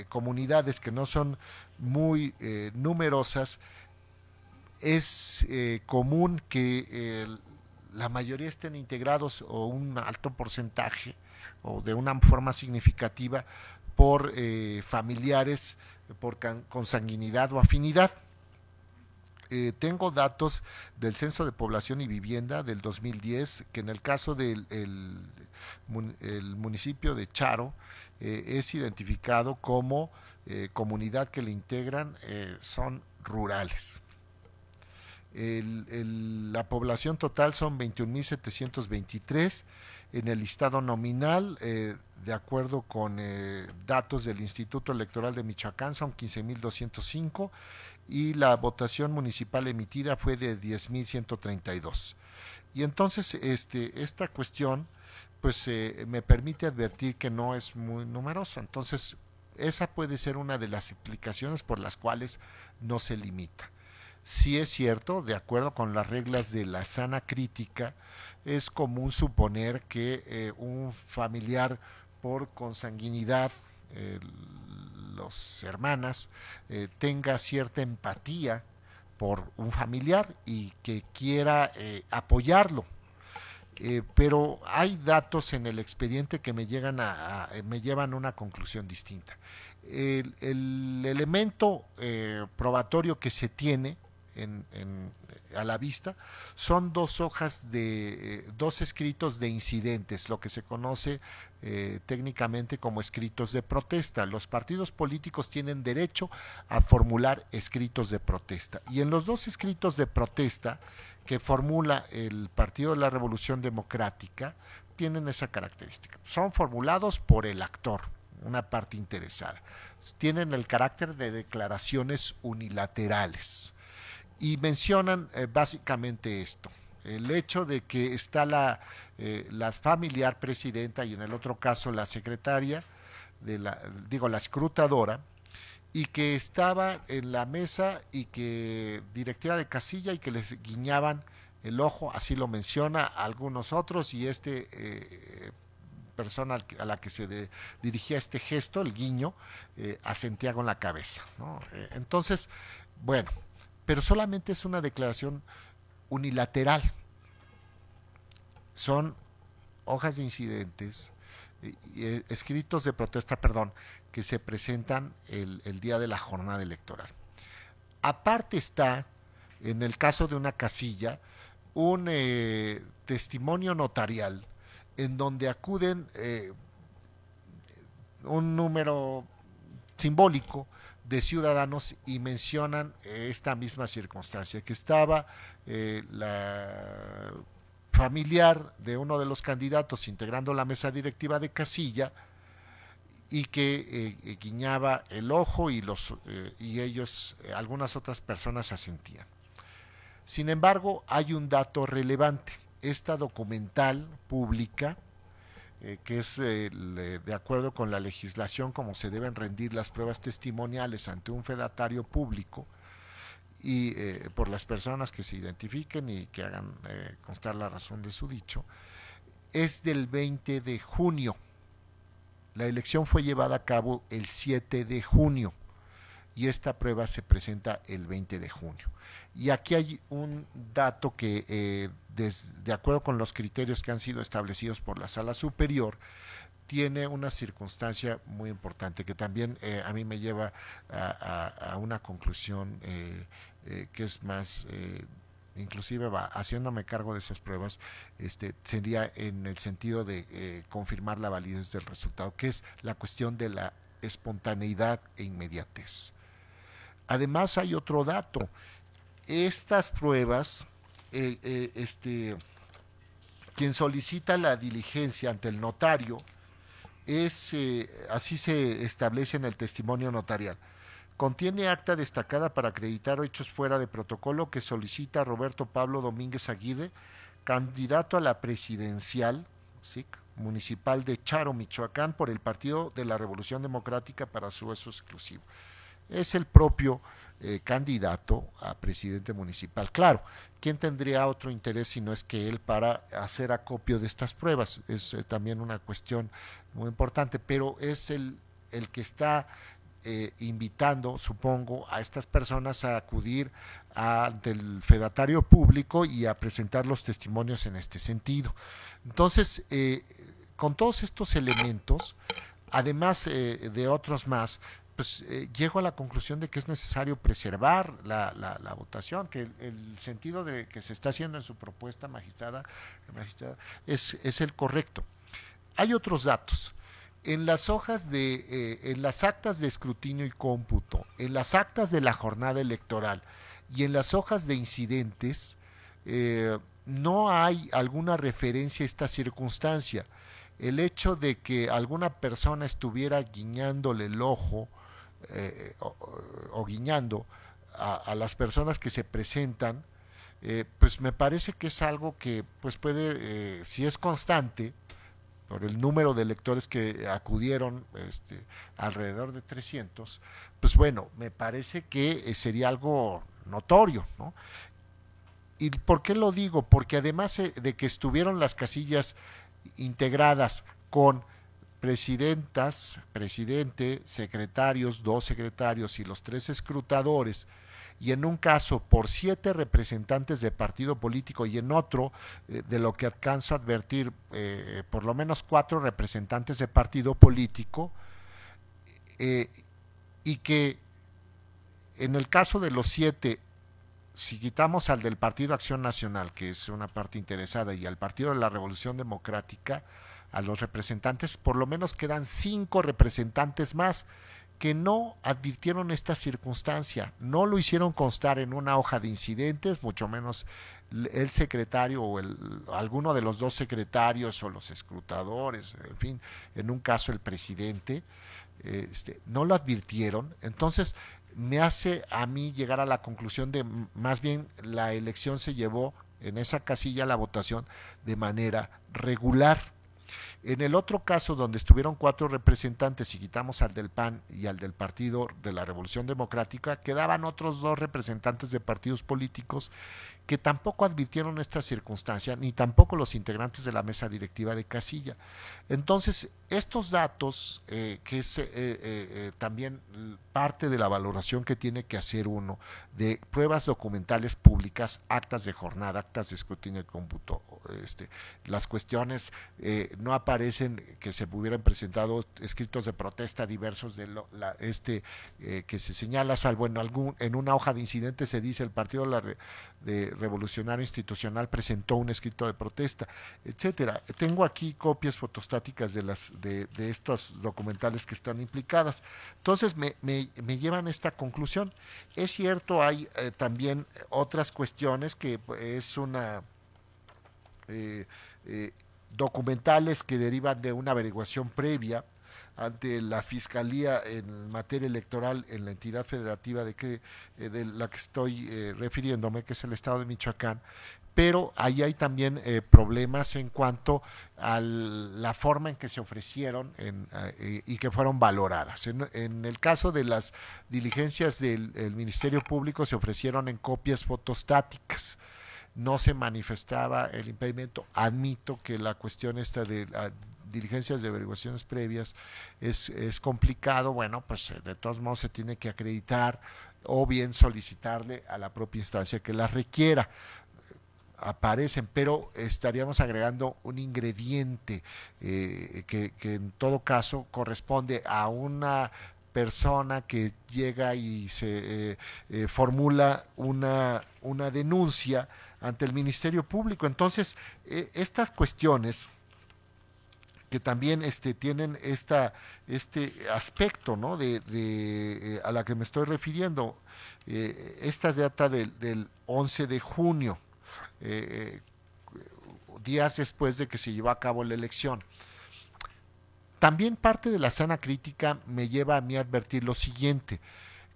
comunidades que no son muy numerosas, es común que la mayoría estén integrados, o un alto porcentaje, o de una forma significativa, por familiares por consanguinidad o afinidad. Tengo datos del Censo de Población y Vivienda del 2010, que en el caso del el municipio de Charo es identificado como comunidad que le integran son rurales. La población total son 21.723. En el listado nominal, de acuerdo con datos del Instituto Electoral de Michoacán, son 15.205 y la votación municipal emitida fue de 10.132. Y entonces esta cuestión pues me permite advertir que no es muy numeroso. Entonces esa puede ser una de las explicaciones por las cuales no se limita. Sí es cierto, de acuerdo con las reglas de la sana crítica, es común suponer que un familiar por consanguinidad, los hermanas, tenga cierta empatía por un familiar y que quiera apoyarlo. Pero hay datos en el expediente que me llevan a una conclusión distinta. El elemento probatorio que se tiene a la vista son dos hojas de dos escritos de incidentes, lo que se conoce técnicamente como escritos de protesta. Los partidos políticos tienen derecho a formular escritos de protesta, y en los dos escritos de protesta que formula el Partido de la Revolución Democrática tienen esa característica. Son formulados por el actor, una parte interesada. Tienen el carácter de declaraciones unilaterales y mencionan básicamente esto: el hecho de que está la familiar presidenta y en el otro caso la secretaria la escrutadora, y que estaba en la mesa y que directiva de casilla y que les guiñaban el ojo, así lo menciona, a algunos otros, y persona a la que se dirigía este gesto, el guiño, asentía con la cabeza, ¿no? Entonces, bueno, pero solamente es una declaración unilateral. Son hojas de incidentes, escritos de protesta, que se presentan el día de la jornada electoral. Aparte está, en el caso de una casilla, un testimonio notarial en donde acuden un número simbólico de ciudadanos y mencionan esta misma circunstancia, que estaba la familiar de uno de los candidatos integrando la mesa directiva de casilla y que guiñaba el ojo y ellos, algunas otras personas, asentían. Sin embargo, hay un dato relevante. Esta documental pública, que es de acuerdo con la legislación como se deben rendir las pruebas testimoniales ante un fedatario público y por las personas que se identifiquen y que hagan constar la razón de su dicho, es del 20 de junio. La elección fue llevada a cabo el 7 de junio y esta prueba se presenta el 20 de junio. Y aquí hay un dato que, de acuerdo con los criterios que han sido establecidos por la Sala Superior, tiene una circunstancia muy importante que también a mí me lleva a una conclusión que es más, inclusive haciéndome cargo de esas pruebas, sería en el sentido de confirmar la validez del resultado, que es la cuestión de la espontaneidad e inmediatez. Además hay otro dato: estas pruebas, quien solicita la diligencia ante el notario así se establece en el testimonio notarial. Contiene acta destacada para acreditar hechos fuera de protocolo que solicita Roberto Pablo Domínguez Aguirre, candidato a la presidencial municipal de Charo, Michoacán, por el Partido de la Revolución Democrática para su uso exclusivo. Es el propio candidato a presidente municipal. Claro, ¿quién tendría otro interés si no es que él para hacer acopio de estas pruebas? Es también una cuestión muy importante, pero es el que está invitando, supongo, a estas personas a acudir ante el fedatario público y a presentar los testimonios en este sentido. Entonces, con todos estos elementos, además de otros más, pues llego a la conclusión de que es necesario preservar la votación, que el sentido de que se está haciendo en su propuesta, magistrada, es el correcto. Hay otros datos. En las hojas en las actas de escrutinio y cómputo, en las actas de la jornada electoral y en las hojas de incidentes no hay alguna referencia a esta circunstancia. El hecho de que alguna persona estuviera guiñándole el ojo o guiñando a las personas que se presentan, pues me parece que es algo que pues puede, si es constante, por el número de electores que acudieron, alrededor de 300, pues bueno, me parece que sería algo notorio, ¿no? ¿Y por qué lo digo? Porque además de que estuvieron las casillas integradas con presidentas, presidente, secretarios, 2 secretarios y los 3 escrutadores, y en un caso por 7 representantes de partido político y en otro, de lo que alcanzo a advertir, por lo menos 4 representantes de partido político, y que en el caso de los 7, si quitamos al del Partido Acción Nacional, que es una parte interesada, y al Partido de la Revolución Democrática, a los representantes, por lo menos quedan 5 representantes más que no advirtieron esta circunstancia, no lo hicieron constar en una hoja de incidentes, mucho menos el secretario o alguno de los 2 secretarios o los escrutadores, en fin, en un caso el presidente, no lo advirtieron. Entonces me hace a mí llegar a la conclusión de más bien la elección se llevó en esa casilla, la votación, de manera regular. En el otro caso, donde estuvieron 4 representantes y quitamos al del PAN y al del Partido de la Revolución Democrática, quedaban otros 2 representantes de partidos políticos que tampoco advirtieron esta circunstancia, ni tampoco los integrantes de la mesa directiva de casilla. Entonces, estos datos, que es también parte de la valoración que tiene que hacer uno de pruebas documentales públicas, actas de jornada, actas de escrutinio y cómputo, las cuestiones no aparecen que se hubieran presentado escritos de protesta diversos de que se señala, salvo en una hoja de incidentes se dice el Partido de Revolucionario Institucional presentó un escrito de protesta, etcétera. Tengo aquí copias fotostáticas de estos documentales que están implicadas. Entonces me llevan a esta conclusión. Es cierto, hay también otras cuestiones que es una documentales que derivan de una averiguación previa ante la Fiscalía en materia electoral en la entidad federativa de la que estoy refiriéndome, que es el Estado de Michoacán, pero ahí hay también problemas en cuanto a la forma en que se ofrecieron y que fueron valoradas. En el caso de las diligencias del Ministerio Público se ofrecieron en copias fotostáticas, no se manifestaba el impedimento. Admito que la cuestión esta de diligencias de averiguaciones previas es complicado, bueno, pues de todos modos se tiene que acreditar o bien solicitarle a la propia instancia que las requiera. Aparecen, pero estaríamos agregando un ingrediente que en todo caso corresponde a una persona que llega y se formula una denuncia ante el Ministerio Público. Entonces, estas cuestiones que también tienen este aspecto, ¿no? A la que me estoy refiriendo, esta data del 11 de junio, días después de que se llevó a cabo la elección. También parte de la sana crítica me lleva a mí a advertir lo siguiente: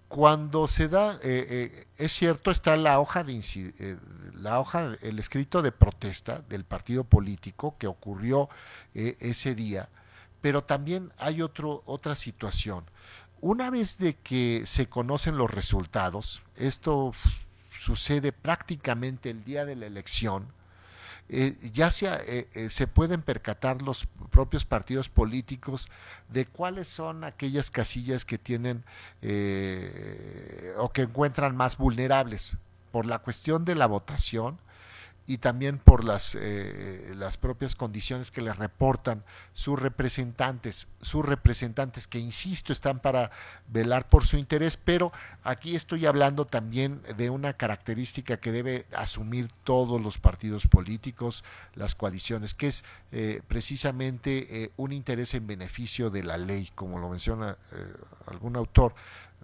cuando se da, es cierto, está el escrito de protesta del partido político que ocurrió ese día, pero también hay otra situación. Una vez de que se conocen los resultados, esto sucede prácticamente el día de la elección, ya se pueden percatar los propios partidos políticos de cuáles son aquellas casillas que tienen o que encuentran más vulnerables por la cuestión de la votación y también por las propias condiciones que les reportan sus representantes que, insisto, están para velar por su interés, pero aquí estoy hablando también de una característica que debe asumir todos los partidos políticos, las coaliciones, que es precisamente un interés en beneficio de la ley, como lo menciona algún autor.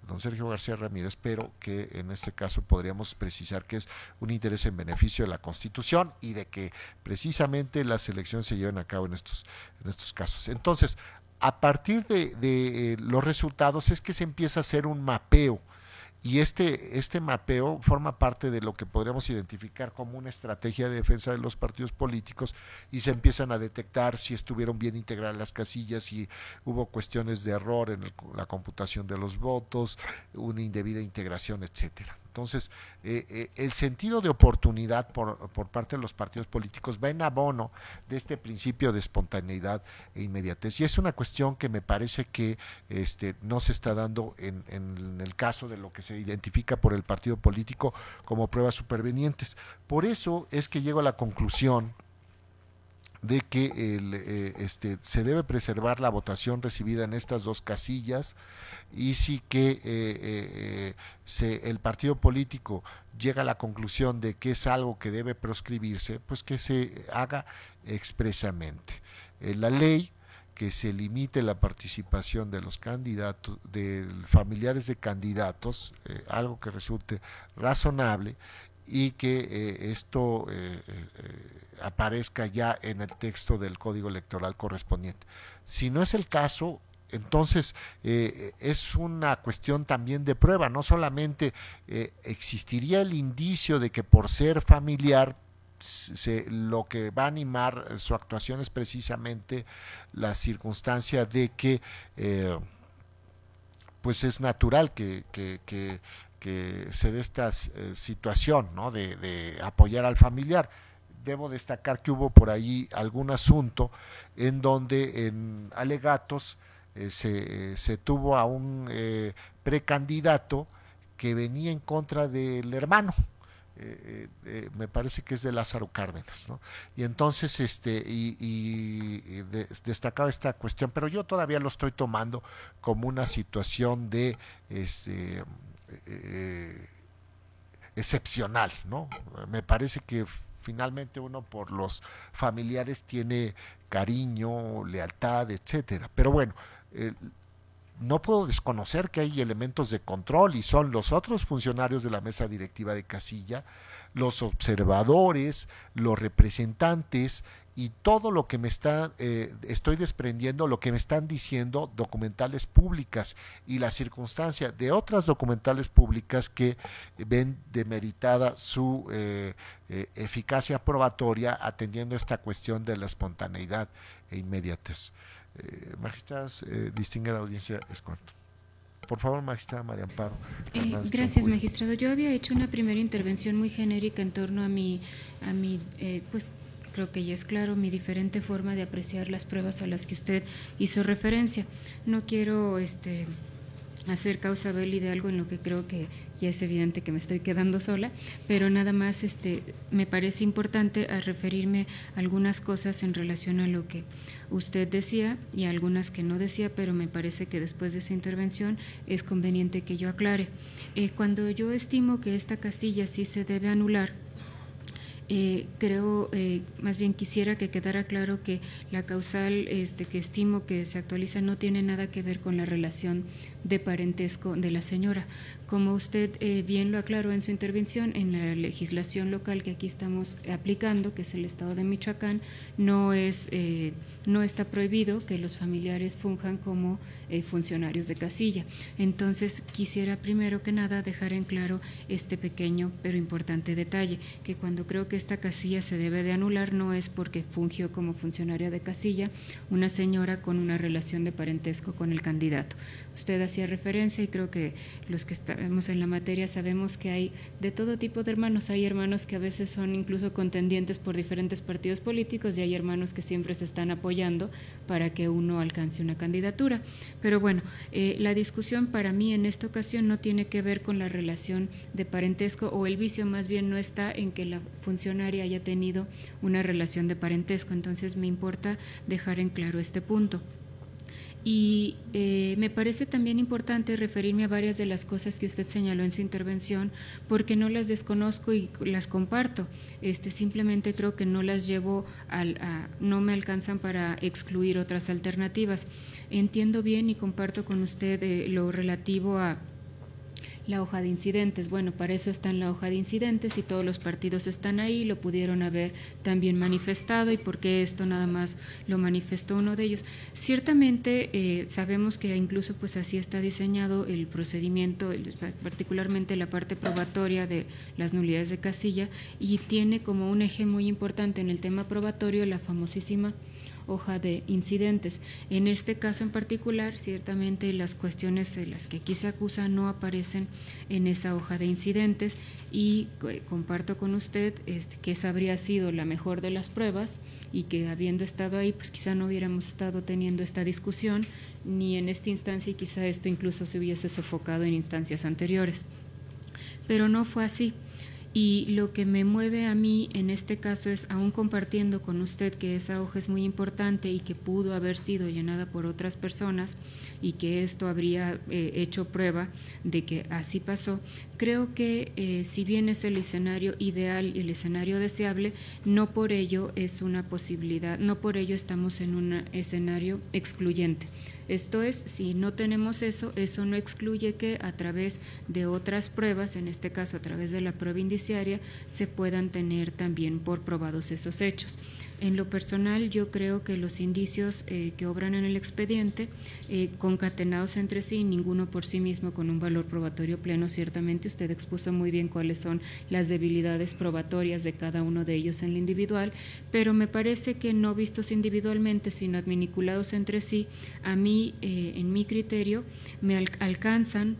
don Sergio García Ramírez, pero que en este caso podríamos precisar que es un interés en beneficio de la Constitución y de que precisamente las elecciones se lleven a cabo en estos casos. Entonces, a partir de los resultados es que se empieza a hacer un mapeo, y este mapeo forma parte de lo que podríamos identificar como una estrategia de defensa de los partidos políticos, y se empiezan a detectar si estuvieron bien integradas las casillas, si hubo cuestiones de error en la computación de los votos, una indebida integración, etcétera. Entonces, el sentido de oportunidad por parte de los partidos políticos va en abono de este principio de espontaneidad e inmediatez. Y es una cuestión que me parece que no se está dando en el caso de lo que se identifica por el partido político como pruebas supervenientes. Por eso es que llego a la conclusión de que se debe preservar la votación recibida en estas dos casillas, y sí que el partido político llega a la conclusión de que es algo que debe proscribirse, pues que se haga expresamente. La ley que se limite la participación de los candidatos, de familiares de candidatos, algo que resulte razonable, y que esto aparezca ya en el texto del Código Electoral correspondiente. Si no es el caso, entonces es una cuestión también de prueba. No solamente existiría el indicio de que por ser familiar lo que va a animar su actuación es precisamente la circunstancia de que pues es natural que se dé esta situación, ¿no?, de apoyar al familiar. Debo destacar que hubo por ahí algún asunto en donde en alegatos se tuvo a un precandidato que venía en contra del hermano. Me parece que es de Lázaro Cárdenas, ¿no? Y entonces destacaba esta cuestión, pero yo todavía lo estoy tomando como una situación de excepcional, ¿no? Me parece que finalmente uno por los familiares tiene cariño, lealtad, etcétera. Pero bueno, no puedo desconocer que hay elementos de control, y son los otros funcionarios de la mesa directiva de casilla, los observadores, los representantes, y todo lo que estoy desprendiendo, lo que me están diciendo documentales públicas, y la circunstancia de otras documentales públicas que ven demeritada su eficacia probatoria, atendiendo esta cuestión de la espontaneidad e inmediatez. Magistradas, distinguida audiencia, es cuanto. Por favor, magistrada María Amparo. Gracias, magistrado. Yo había hecho una primera intervención muy genérica en torno a mi pues creo que ya es claro mi diferente forma de apreciar las pruebas a las que usted hizo referencia. No quiero hacer causa belli de algo en lo que creo que ya es evidente que me estoy quedando sola, pero nada más me parece importante a referirme a algunas cosas en relación a lo que usted decía y a algunas que no decía, pero me parece que después de su intervención es conveniente que yo aclare. Cuando yo estimo que esta casilla sí se debe anular, creo, más bien quisiera que quedara claro que la causal que estimo que se actualiza no tiene nada que ver con la relación de parentesco de la señora. Como usted bien lo aclaró en su intervención, en la legislación local que aquí estamos aplicando, que es el Estado de Michoacán, no está prohibido que los familiares funjan como funcionarios de casilla. Entonces, quisiera primero que nada dejar en claro este pequeño pero importante detalle, que cuando creo que esta casilla se debe de anular no es porque fungió como funcionaria de casilla una señora con una relación de parentesco con el candidato. Usted hacía referencia, y creo que los que estamos en la materia sabemos que hay de todo tipo de hermanos. Hay hermanos que a veces son incluso contendientes por diferentes partidos políticos, y hay hermanos que siempre se están apoyando para que uno alcance una candidatura. Pero bueno, la discusión para mí en esta ocasión no tiene que ver con la relación de parentesco, o el vicio más bien no está en que la funcionaria haya tenido una relación de parentesco. Entonces me importa dejar en claro este punto. Y me parece también importante referirme a varias de las cosas que usted señaló en su intervención, porque no las desconozco y las comparto. Simplemente creo que no las llevo no me alcanzan para excluir otras alternativas. Entiendo bien y comparto con usted lo relativo a la hoja de incidentes. Bueno, para eso está en la hoja de incidentes y todos los partidos están ahí, lo pudieron haber también manifestado. ¿Y por qué esto nada más lo manifestó uno de ellos? Ciertamente sabemos que incluso pues así está diseñado el procedimiento, particularmente la parte probatoria de las nulidades de casilla, y tiene como un eje muy importante en el tema probatorio la famosísima hoja de incidentes. En este caso en particular, ciertamente las cuestiones de las que aquí se acusa no aparecen en esa hoja de incidentes, y comparto con usted que esa habría sido la mejor de las pruebas, y que habiendo estado ahí, pues quizá no hubiéramos estado teniendo esta discusión ni en esta instancia, y quizá esto incluso se hubiese sofocado en instancias anteriores. Pero no fue así. Y lo que me mueve a mí en este caso es, aún compartiendo con usted que esa hoja es muy importante y que pudo haber sido llenada por otras personas y que esto habría hecho prueba de que así pasó, creo que si bien es el escenario ideal y el escenario deseable, no por ello es una posibilidad, no por ello estamos en un escenario excluyente. Esto es, si no tenemos eso, eso no excluye que a través de otras pruebas, en este caso a través de la prueba indiciaria, se puedan tener también por probados esos hechos. En lo personal, yo creo que los indicios que obran en el expediente, concatenados entre sí, ninguno por sí mismo con un valor probatorio pleno, ciertamente usted expuso muy bien cuáles son las debilidades probatorias de cada uno de ellos en lo individual, pero me parece que no vistos individualmente, sino adminiculados entre sí, a mí, en mi criterio, me alcanzan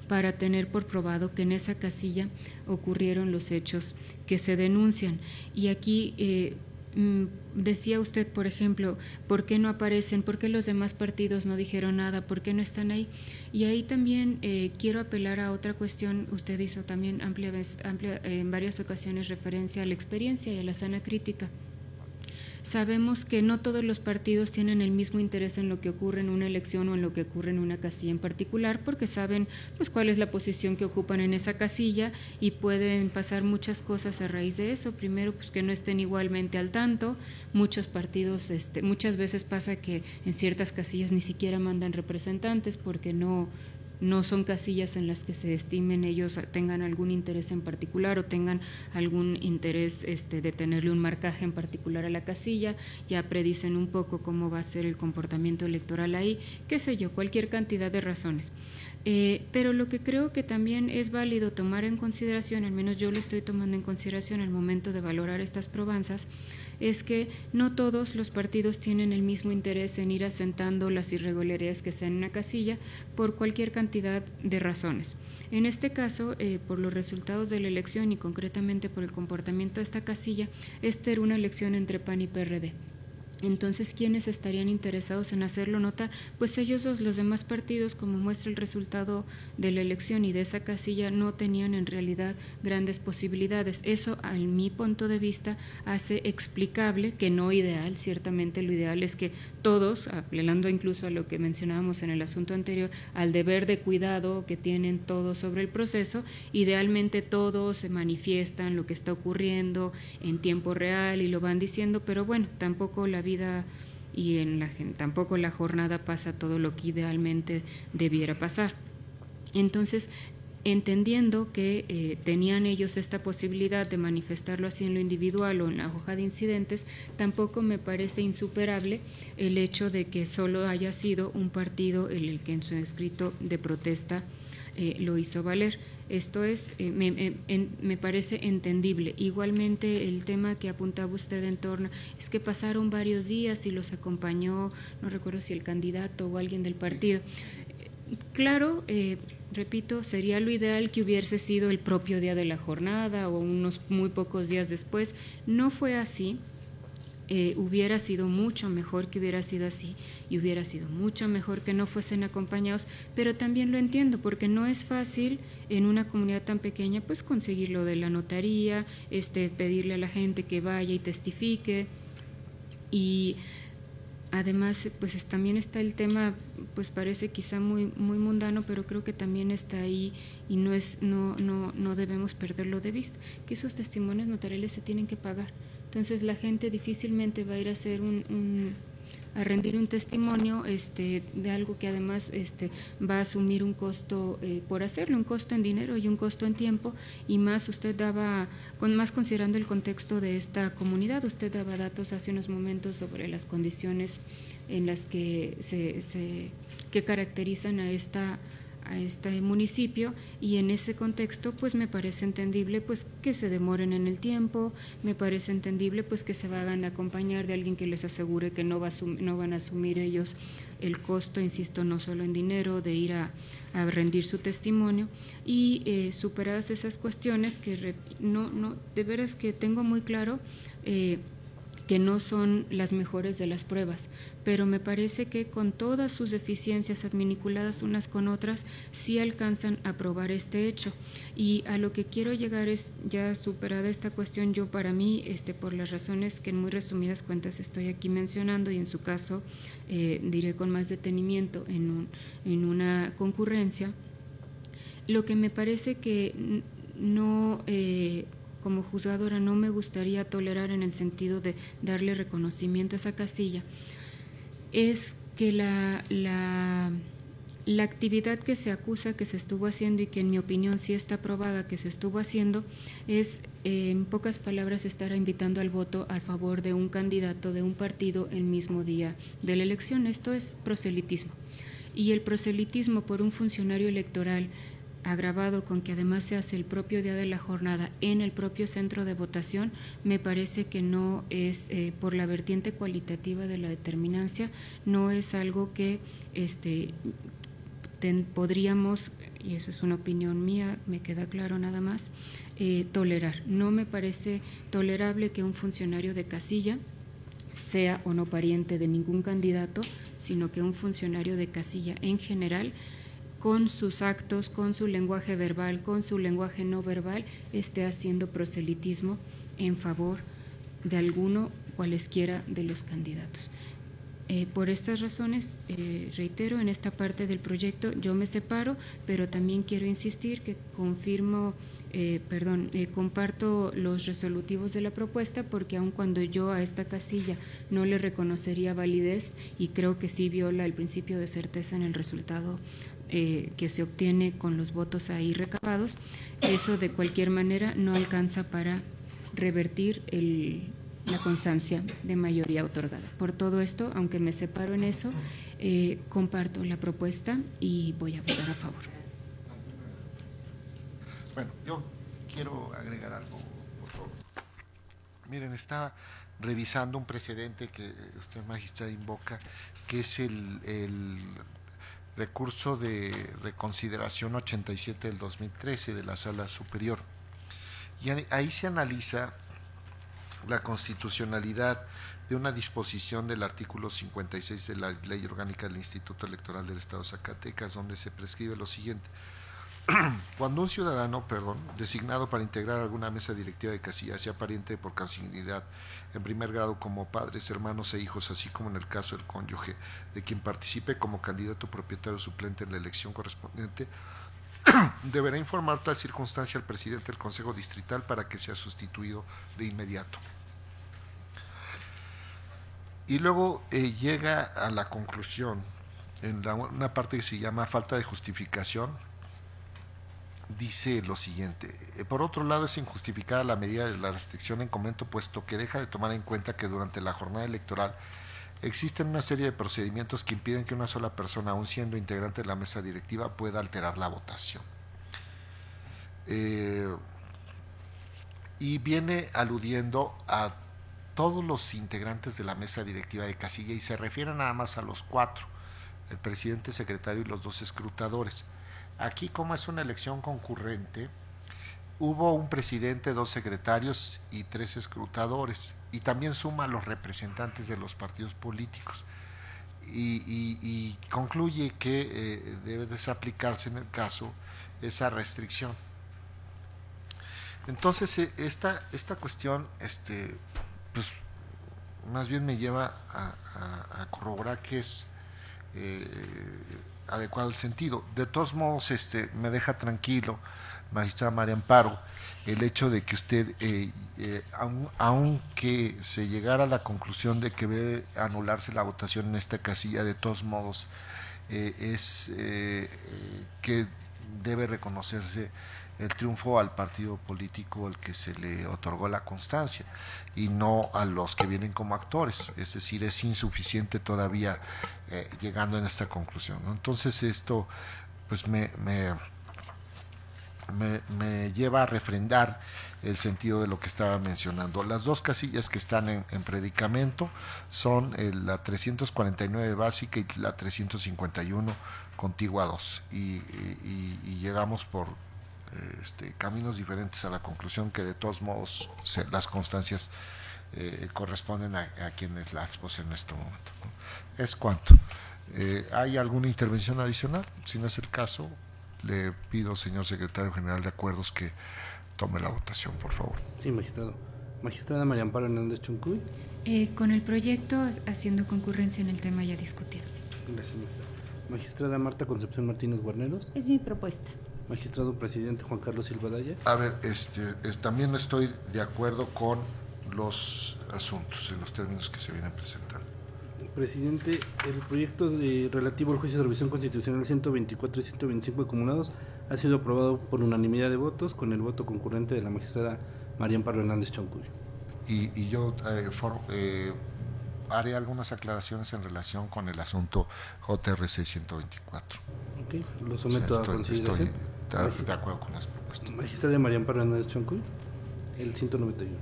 para tener por probado que en esa casilla ocurrieron los hechos que se denuncian. Y aquí decía usted, por ejemplo, ¿por qué no aparecen? ¿Por qué los demás partidos no dijeron nada? ¿Por qué no están ahí? Y ahí también quiero apelar a otra cuestión. Usted hizo también amplia en varias ocasiones referencia a la experiencia y a la sana crítica. Sabemos que no todos los partidos tienen el mismo interés en lo que ocurre en una elección o en lo que ocurre en una casilla en particular, porque saben pues cuál es la posición que ocupan en esa casilla, y pueden pasar muchas cosas a raíz de eso. Primero, pues que no estén igualmente al tanto. Muchos partidos, muchas veces pasa que en ciertas casillas ni siquiera mandan representantes porque no son casillas en las que se estimen ellos tengan algún interés en particular o tengan algún interés de tenerle un marcaje en particular a la casilla. Ya predicen un poco cómo va a ser el comportamiento electoral ahí, qué sé yo, cualquier cantidad de razones. Pero lo que creo que también es válido tomar en consideración, al menos yo lo estoy tomando en consideración al momento de valorar estas probanzas, es que no todos los partidos tienen el mismo interés en ir asentando las irregularidades que sean en una casilla por cualquier cantidad de razones. En este caso, por los resultados de la elección y concretamente por el comportamiento de esta casilla, esta era una elección entre PAN y PRD. Entonces, ¿quiénes estarían interesados en hacerlo notar? Pues ellos dos, los demás partidos, como muestra el resultado de la elección y de esa casilla, no tenían en realidad grandes posibilidades. Eso, a mi punto de vista, hace explicable, que no ideal, ciertamente lo ideal es que todos, apelando incluso a lo que mencionábamos en el asunto anterior, al deber de cuidado que tienen todos sobre el proceso, idealmente todos se manifiestan lo que está ocurriendo en tiempo real y lo van diciendo, pero bueno, tampoco la vida y tampoco la jornada pasa todo lo que idealmente debiera pasar. Entonces, entendiendo que tenían ellos esta posibilidad de manifestarlo así en lo individual o en la hoja de incidentes, tampoco me parece insuperable el hecho de que solo haya sido un partido el que en su escrito de protesta lo hizo valer. Esto es, me parece entendible. Igualmente el tema que apuntaba usted en torno, es que pasaron varios días y los acompañó, no recuerdo si el candidato o alguien del partido. Claro, repito, sería lo ideal que hubiese sido el propio día de la jornada o unos muy pocos días después. No fue así. Hubiera sido mucho mejor que hubiera sido así, y hubiera sido mucho mejor que no fuesen acompañados, pero también lo entiendo porque no es fácil en una comunidad tan pequeña pues conseguir lo de la notaría, pedirle a la gente que vaya y testifique. Y además pues también está el tema, pues parece quizá muy mundano, pero creo que también está ahí y no debemos perderlo de vista, que esos testimonios notariales se tienen que pagar. Entonces la gente difícilmente va a ir a hacer rendir un testimonio de algo que además va a asumir un costo por hacerlo, un costo en dinero y un costo en tiempo, y más usted daba, más considerando el contexto de esta comunidad, usted daba datos hace unos momentos sobre las condiciones en las que que caracterizan a este municipio, y en ese contexto pues me parece entendible pues que se demoren en el tiempo, me parece entendible pues que se vayan a acompañar de alguien que les asegure que no van a asumir ellos el costo, insisto, no solo en dinero, de ir a rendir su testimonio, y superadas esas cuestiones que de veras que tengo muy claro que no son las mejores de las pruebas, pero me parece que con todas sus deficiencias adminiculadas unas con otras, sí alcanzan a probar este hecho. Y a lo que quiero llegar es, ya superada esta cuestión, yo para mí, por las razones que en muy resumidas cuentas estoy aquí mencionando, y en su caso diré con más detenimiento en una concurrencia, lo que me parece que no... como juzgadora no me gustaría tolerar, en el sentido de darle reconocimiento a esa casilla, es que la actividad que se acusa que se estuvo haciendo, y que en mi opinión sí está probada que se estuvo haciendo, es en pocas palabras estar invitando al voto a favor de un candidato de un partido el mismo día de la elección. Esto es proselitismo, y el proselitismo por un funcionario electoral, agravado con que además se hace el propio día de la jornada en el propio centro de votación, me parece que no es, por la vertiente cualitativa de la determinancia, no es algo que podríamos, y esa es una opinión mía, me queda claro nada más, tolerar. No me parece tolerable que un funcionario de casilla, sea o no pariente de ningún candidato, sino que un funcionario de casilla en general, con sus actos, con su lenguaje verbal, con su lenguaje no verbal, esté haciendo proselitismo en favor de alguno, cualesquiera de los candidatos. Por estas razones, reitero, en esta parte del proyecto yo me separo, pero también quiero insistir que comparto los resolutivos de la propuesta, porque aun cuando yo a esta casilla no le reconocería validez, y creo que sí viola el principio de certeza en el resultado que se obtiene con los votos ahí recabados, eso de cualquier manera no alcanza para revertir la constancia de mayoría otorgada. Por todo esto, aunque me separo en eso, comparto la propuesta y voy a votar a favor. Bueno, yo quiero agregar algo, por favor. Miren, estaba revisando un precedente que usted, magistrada, invoca, que es el recurso de reconsideración 87 del 2013 de la Sala Superior. Y ahí se analiza la constitucionalidad de una disposición del artículo 56 de la Ley Orgánica del Instituto Electoral del Estado de Zacatecas, donde se prescribe lo siguiente: cuando un ciudadano, designado para integrar alguna mesa directiva de casilla, sea pariente por consanguinidad en primer grado como padres, hermanos e hijos, así como en el caso del cónyuge de quien participe como candidato propietario suplente en la elección correspondiente, deberá informar tal circunstancia al presidente del Consejo Distrital para que sea sustituido de inmediato. Y luego llega a la conclusión, en una parte que se llama falta de justificación, dice lo siguiente: por otro lado, es injustificada la medida de la restricción en comento, puesto que deja de tomar en cuenta que durante la jornada electoral existen una serie de procedimientos que impiden que una sola persona, aun siendo integrante de la mesa directiva, pueda alterar la votación. Y viene aludiendo a todos los integrantes de la mesa directiva de casilla, y se refiere nada más a los 4, el presidente, secretario y los 2 escrutadores. Aquí, como es una elección concurrente, hubo un presidente, 2 secretarios y 3 escrutadores, y también suma a los representantes de los partidos políticos, y concluye que debe desaplicarse en el caso esa restricción. Entonces esta cuestión pues más bien me lleva a corroborar que es adecuado el sentido. De todos modos, me deja tranquilo, magistrada María Amparo, el hecho de que usted, aunque se llegara a la conclusión de que debe anularse la votación en esta casilla, de todos modos, que debe reconocerse el triunfo al partido político al que se le otorgó la constancia y no a los que vienen como actores, es decir, es insuficiente todavía llegando en esta conclusión, ¿no? Entonces esto pues me lleva a refrendar el sentido de lo que estaba mencionando. Las dos casillas que están en predicamento son la 349 básica y la 351 contigua 2 y llegamos por caminos diferentes a la conclusión que de todos modos las constancias corresponden a quienes las poseen en este momento, ¿no? Es cuanto. ¿Hay alguna intervención adicional? Si no es el caso, le pido, señor secretario general de Acuerdos, que tome la votación, por favor. Sí, magistrado. Magistrada María Amparo Hernández Chuncuy. Con el proyecto, haciendo concurrencia en el tema ya discutido. Gracias, magistrada. Magistrada Marta Concepción Martínez Guarneros. Es mi propuesta. Magistrado presidente Juan Carlos Silva Daya. A ver, también estoy de acuerdo con los asuntos en los términos que se vienen presentando. Presidente, el proyecto relativo al juicio de revisión constitucional 124 y 125 acumulados ha sido aprobado por unanimidad de votos con el voto concurrente de la magistrada María Amparo Hernández Choncuy. Y yo haré algunas aclaraciones en relación con el asunto JRC 124. Ok, lo someto a consideración. Estoy de acuerdo con las propuestas. Magistrada María Amparo Hernández Choncuy, el 191.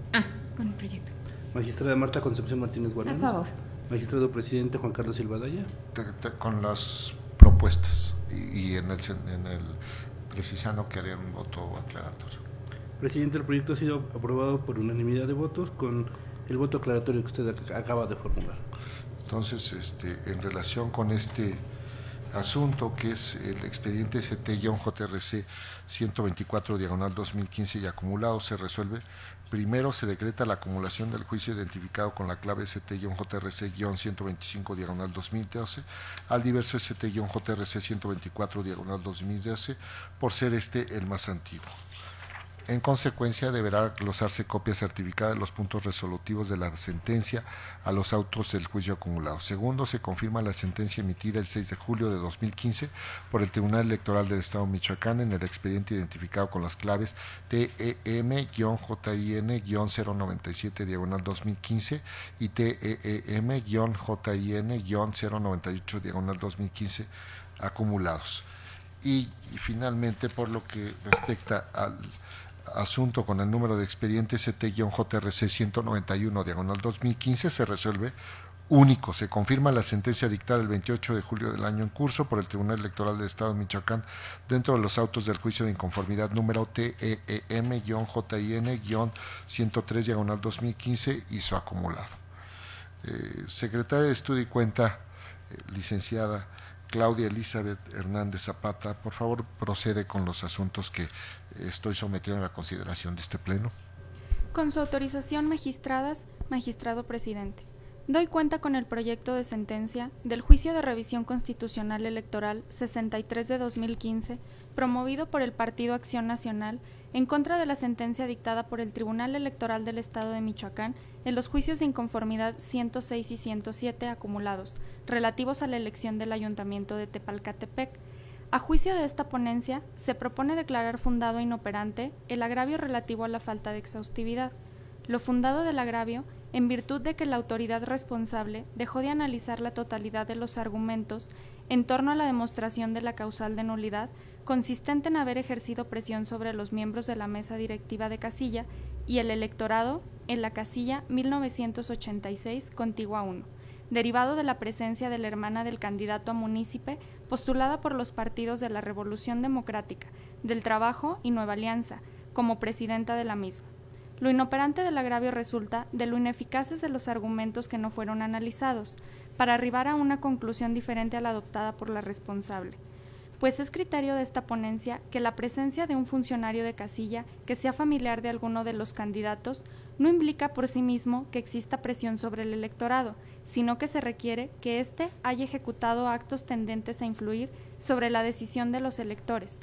Con el proyecto. Magistrada Marta Concepción Martínez Guarneros. A favor. Magistrado presidente Juan Carlos Silva Daya. Con las propuestas y en el precisando que haré un voto aclaratorio. Presidente, el proyecto ha sido aprobado por unanimidad de votos con el voto aclaratorio que usted acaba de formular. Entonces, en relación con este asunto, que es el expediente ST-JRC 124/2015 y acumulado, se resuelve. Primero, se decreta la acumulación del juicio identificado con la clave ST-JRC-125/2012 al diverso ST-JRC 124/2012 por ser el más antiguo. En consecuencia, deberá glosarse copia certificada de los puntos resolutivos de la sentencia a los autos del juicio acumulado. Segundo, se confirma la sentencia emitida el 6 de julio de 2015 por el Tribunal Electoral del Estado de Michoacán en el expediente identificado con las claves TEM-JIN-097/2015 y TEM-JIN-098/2015 acumulados. Y finalmente, por lo que respecta al asunto con el número de expediente ST-JRC 191/2015, se resuelve único. Se confirma la sentencia dictada el 28 de julio del año en curso por el Tribunal Electoral del Estado de Michoacán dentro de los autos del juicio de inconformidad número TEM-JIN-103/2015 y su acumulado. Secretaria de Estudio y Cuenta, licenciada Claudia Elizabeth Hernández Zapata, por favor procede con los asuntos que estoy sometiendo a la consideración de este pleno. Con su autorización, magistradas, magistrado presidente, doy cuenta con el proyecto de sentencia del Juicio de Revisión Constitucional Electoral 63/2015, promovido por el Partido Acción Nacional, en contra de la sentencia dictada por el Tribunal Electoral del Estado de Michoacán en los juicios de inconformidad 106 y 107 acumulados, relativos a la elección del Ayuntamiento de Tepalcatepec. A juicio de esta ponencia, se propone declarar fundado e inoperante el agravio relativo a la falta de exhaustividad. Lo fundado del agravio, en virtud de que la autoridad responsable dejó de analizar la totalidad de los argumentos en torno a la demostración de la causal de nulidad, consistente en haber ejercido presión sobre los miembros de la mesa directiva de casilla y el electorado en la casilla 1986, contigua 1, derivado de la presencia de la hermana del candidato a munícipe postulada por los partidos de la Revolución Democrática, del Trabajo y Nueva Alianza, como presidenta de la misma. Lo inoperante del agravio resulta de lo ineficaces de los argumentos que no fueron analizados, para arribar a una conclusión diferente a la adoptada por la responsable. Pues es criterio de esta ponencia que la presencia de un funcionario de casilla que sea familiar de alguno de los candidatos no implica por sí mismo que exista presión sobre el electorado, sino que se requiere que éste haya ejecutado actos tendentes a influir sobre la decisión de los electores,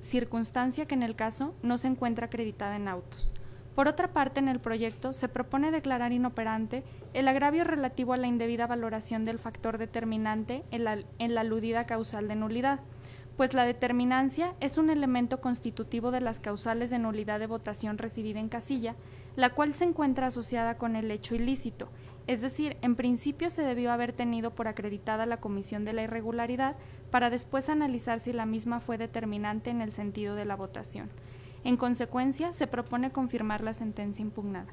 circunstancia que en el caso no se encuentra acreditada en autos. Por otra parte, en el proyecto se propone declarar inoperante el agravio relativo a la indebida valoración del factor determinante en la aludida causal de nulidad, pues la determinancia es un elemento constitutivo de las causales de nulidad de votación recibida en casilla, la cual se encuentra asociada con el hecho ilícito, es decir, en principio se debió haber tenido por acreditada la comisión de la irregularidad para después analizar si la misma fue determinante en el sentido de la votación. En consecuencia, se propone confirmar la sentencia impugnada.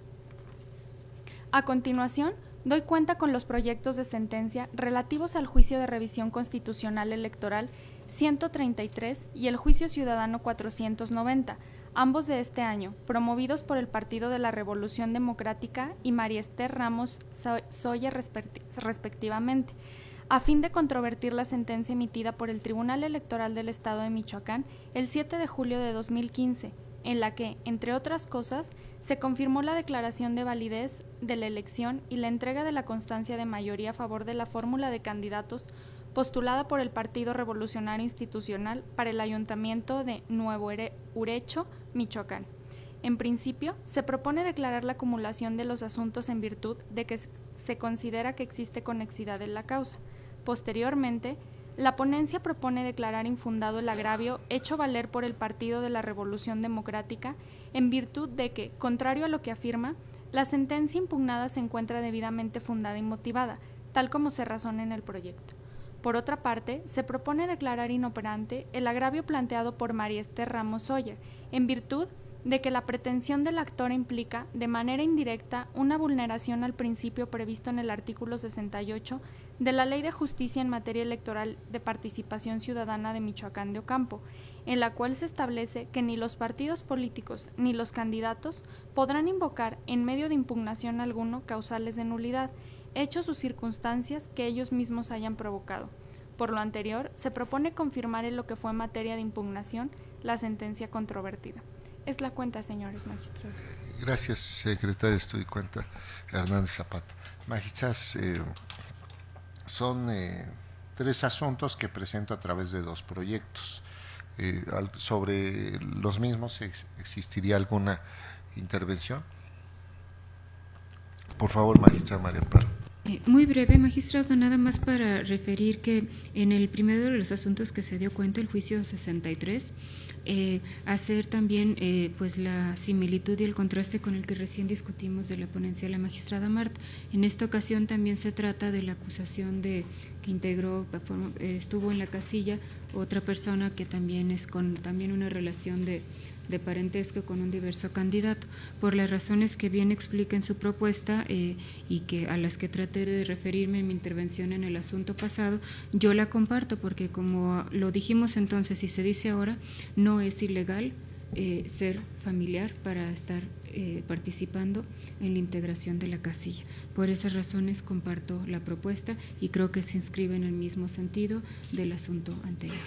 A continuación, doy cuenta con los proyectos de sentencia relativos al juicio de revisión constitucional electoral 133 y el juicio ciudadano 490, ambos de este año, promovidos por el Partido de la Revolución Democrática y María Esther Ramos Soya respectivamente, a fin de controvertir la sentencia emitida por el Tribunal Electoral del Estado de Michoacán el 7 de julio de 2015, en la que, entre otras cosas, se confirmó la declaración de validez de la elección y la entrega de la constancia de mayoría a favor de la fórmula de candidatos postulada por el Partido Revolucionario Institucional para el Ayuntamiento de Nuevo Urecho, Michoacán. En principio, se propone declarar la acumulación de los asuntos en virtud de que se considera que existe conexidad en la causa. Posteriormente, la ponencia propone declarar infundado el agravio hecho valer por el Partido de la Revolución Democrática en virtud de que, contrario a lo que afirma, la sentencia impugnada se encuentra debidamente fundada y motivada, tal como se razona en el proyecto. Por otra parte, se propone declarar inoperante el agravio planteado por María Esther Ramos Soya, en virtud de que la pretensión del actor implica, de manera indirecta, una vulneración al principio previsto en el artículo 68 de la Ley de Justicia en materia electoral de participación ciudadana de Michoacán de Ocampo, en la cual se establece que ni los partidos políticos ni los candidatos podrán invocar, en medio de impugnación alguno, causales de nulidad, hechos o circunstancias que ellos mismos hayan provocado. Por lo anterior, se propone confirmar en lo que fue materia de impugnación la sentencia controvertida. Es la cuenta, señores magistrados. Gracias, secretaria. Estoy cuenta, Hernández Zapata. Magistradas, son 3 asuntos que presento a través de 2 proyectos. Sobre los mismos, ¿existiría alguna intervención? Por favor, magistrada María Amparo. Muy breve, magistrado, nada más para referir que en el primero de los asuntos que se dio cuenta, el juicio 63, hacer también pues la similitud y el contraste con el que recién discutimos de la ponencia de la magistrada Marta. En esta ocasión también se trata de la acusación de que integró, estuvo en la casilla otra persona que también es con también una relación de parentesco con un diverso candidato, por las razones que bien explica en su propuesta y que a las que traté de referirme en mi intervención en el asunto pasado. Yo la comparto porque, como lo dijimos entonces y se dice ahora, no es ilegal ser familiar para estar participando en la integración de la casilla. Por esas razones comparto la propuesta y creo que se inscribe en el mismo sentido del asunto anterior.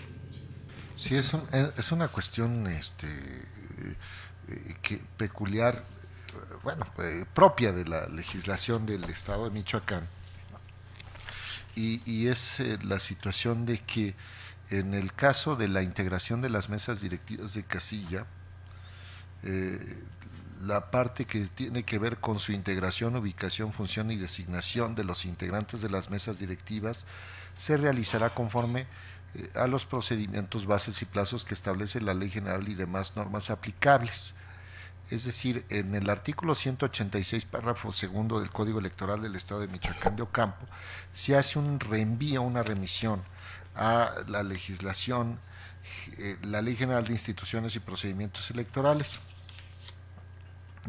Sí, es una cuestión peculiar, bueno, propia de la legislación del Estado de Michoacán, y es la situación de que en el caso de la integración de las mesas directivas de casilla, la parte que tiene que ver con su integración, ubicación, función y designación de los integrantes de las mesas directivas se realizará conforme a los procedimientos, bases y plazos que establece la Ley General y demás normas aplicables. Es decir, en el artículo 186, párrafo segundo del Código Electoral del Estado de Michoacán de Ocampo, se hace un reenvío, una remisión a la legislación, la Ley General de Instituciones y Procedimientos Electorales.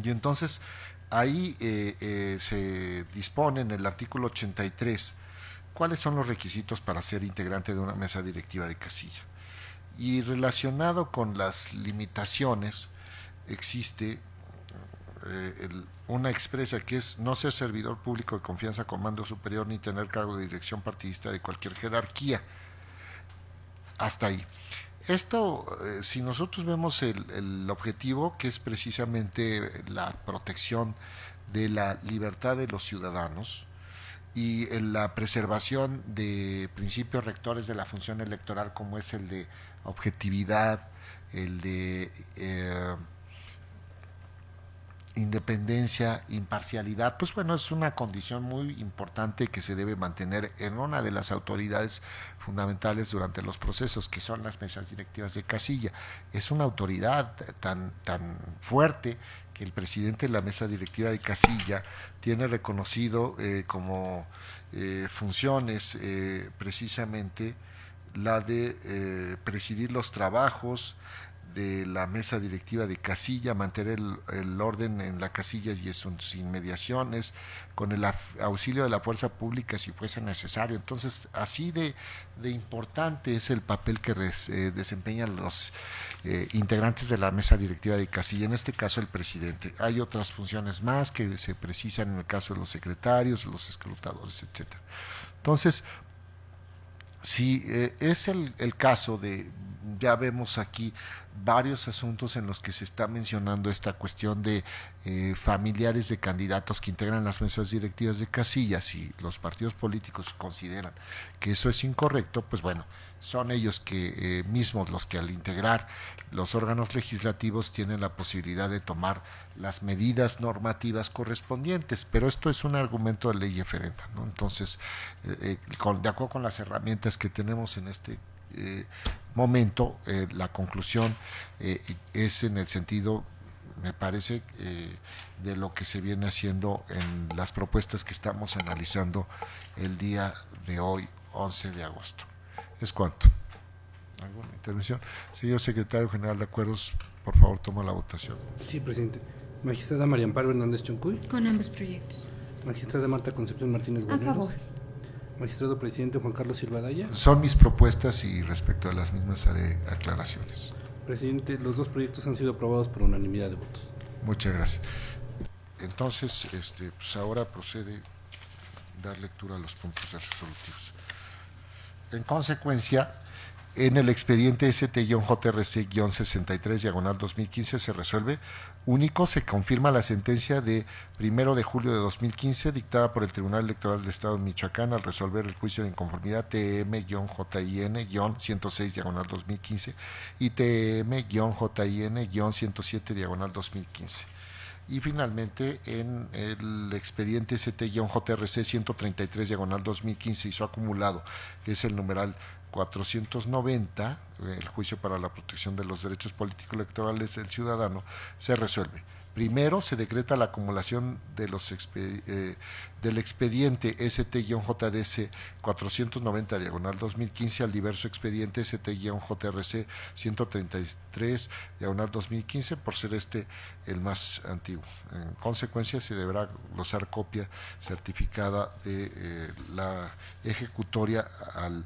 Y entonces ahí se dispone en el artículo 83 cuáles son los requisitos para ser integrante de una mesa directiva de casilla. Y relacionado con las limitaciones, existe una expresa que es no ser servidor público de confianza con mando superior ni tener cargo de dirección partidista de cualquier jerarquía. Hasta ahí. Esto, si nosotros vemos el objetivo, que es precisamente la protección de la libertad de los ciudadanos, y en la preservación de principios rectores de la función electoral, como es el de objetividad, el de independencia, imparcialidad, pues bueno, es una condición muy importante que se debe mantener en una de las autoridades fundamentales durante los procesos, que son las mesas directivas de casilla. Es una autoridad tan fuerte que el presidente de la mesa directiva de casilla tiene reconocido como funciones precisamente la de presidir los trabajos de la mesa directiva de casilla, mantener el orden en la casilla y en sus inmediaciones, con el auxilio de la fuerza pública si fuese necesario. Entonces, así de importante es el papel que desempeñan los integrantes de la mesa directiva de casilla, en este caso el presidente. Hay otras funciones más que se precisan en el caso de los secretarios, los escrutadores, etcétera. Entonces, si es el caso de, ya vemos aquí varios asuntos en los que se está mencionando esta cuestión de familiares de candidatos que integran las mesas directivas de casillas, y los partidos políticos consideran que eso es incorrecto, pues bueno, son ellos que mismos los que al integrar los órganos legislativos tienen la posibilidad de tomar las medidas normativas correspondientes, pero esto es un argumento de ley referenda, ¿no? Entonces, de acuerdo con las herramientas que tenemos en este momento, la conclusión es en el sentido, me parece, de lo que se viene haciendo en las propuestas que estamos analizando el día de hoy, 11 de agosto. ¿Es cuanto? ¿Alguna intervención? Señor secretario general de Acuerdos, por favor, toma la votación. Sí, presidente. Magistrada María Amparo Hernández Choncuy. Con ambos proyectos. Magistrada Marta Concepción Martínez A Guarneros. favor. Magistrado presidente Juan Carlos Silva Daya. Son mis propuestas y respecto a las mismas haré aclaraciones. Presidente, los dos proyectos han sido aprobados por unanimidad de votos. Muchas gracias. Entonces, pues ahora procede dar lectura a los puntos resolutivos. En consecuencia, en el expediente ST-JRC-63/2015 se resuelve: único, se confirma la sentencia de 1 de julio de 2015 dictada por el Tribunal Electoral del Estado de Michoacán al resolver el juicio de inconformidad TM-JIN-106/2015 y TM-JIN-107/2015. Y finalmente, en el expediente ST-JRC 133/2015 y su acumulado, que es el numeral 490, el juicio para la protección de los derechos políticos electorales del ciudadano, se resuelve. Primero, se decreta la acumulación de del expediente ST-JDC 490/2015 al diverso expediente ST-JRC 133/2015, por ser el más antiguo. En consecuencia, se deberá glosar copia certificada de la ejecutoria al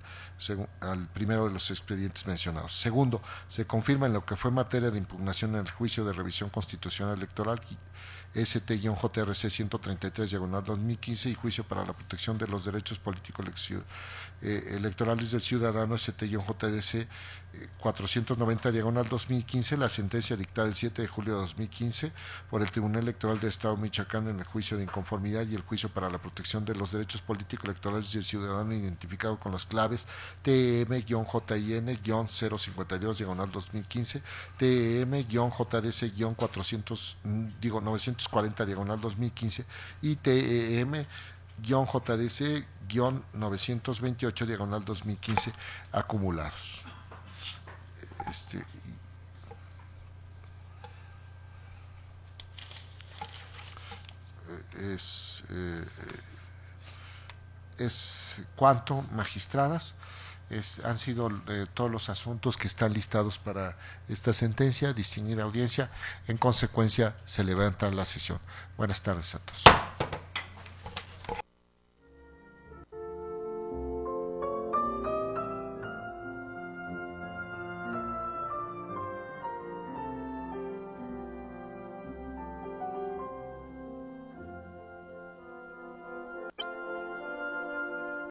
primero de los expedientes mencionados. Segundo, se confirma en lo que fue materia de impugnación en el juicio de revisión constitucional electoral ST-JRC 133/2015 y juicio para la protección de los derechos políticos electorales del ciudadano ST-JDC 490/2015, la sentencia dictada el 7 de julio de 2015 por el Tribunal Electoral del Estado de Michoacán en el juicio de inconformidad y el juicio para la protección de los derechos políticos electorales del ciudadano identificado con las claves TM-JIN-052/2015, TM-JDC-940/2015 y TM-JDC-928/2015 acumulados. Es cuanto, magistradas. Han sido todos los asuntos que están listados para esta sentencia. Distinguida audiencia, en consecuencia se levanta la sesión. Buenas tardes a todos.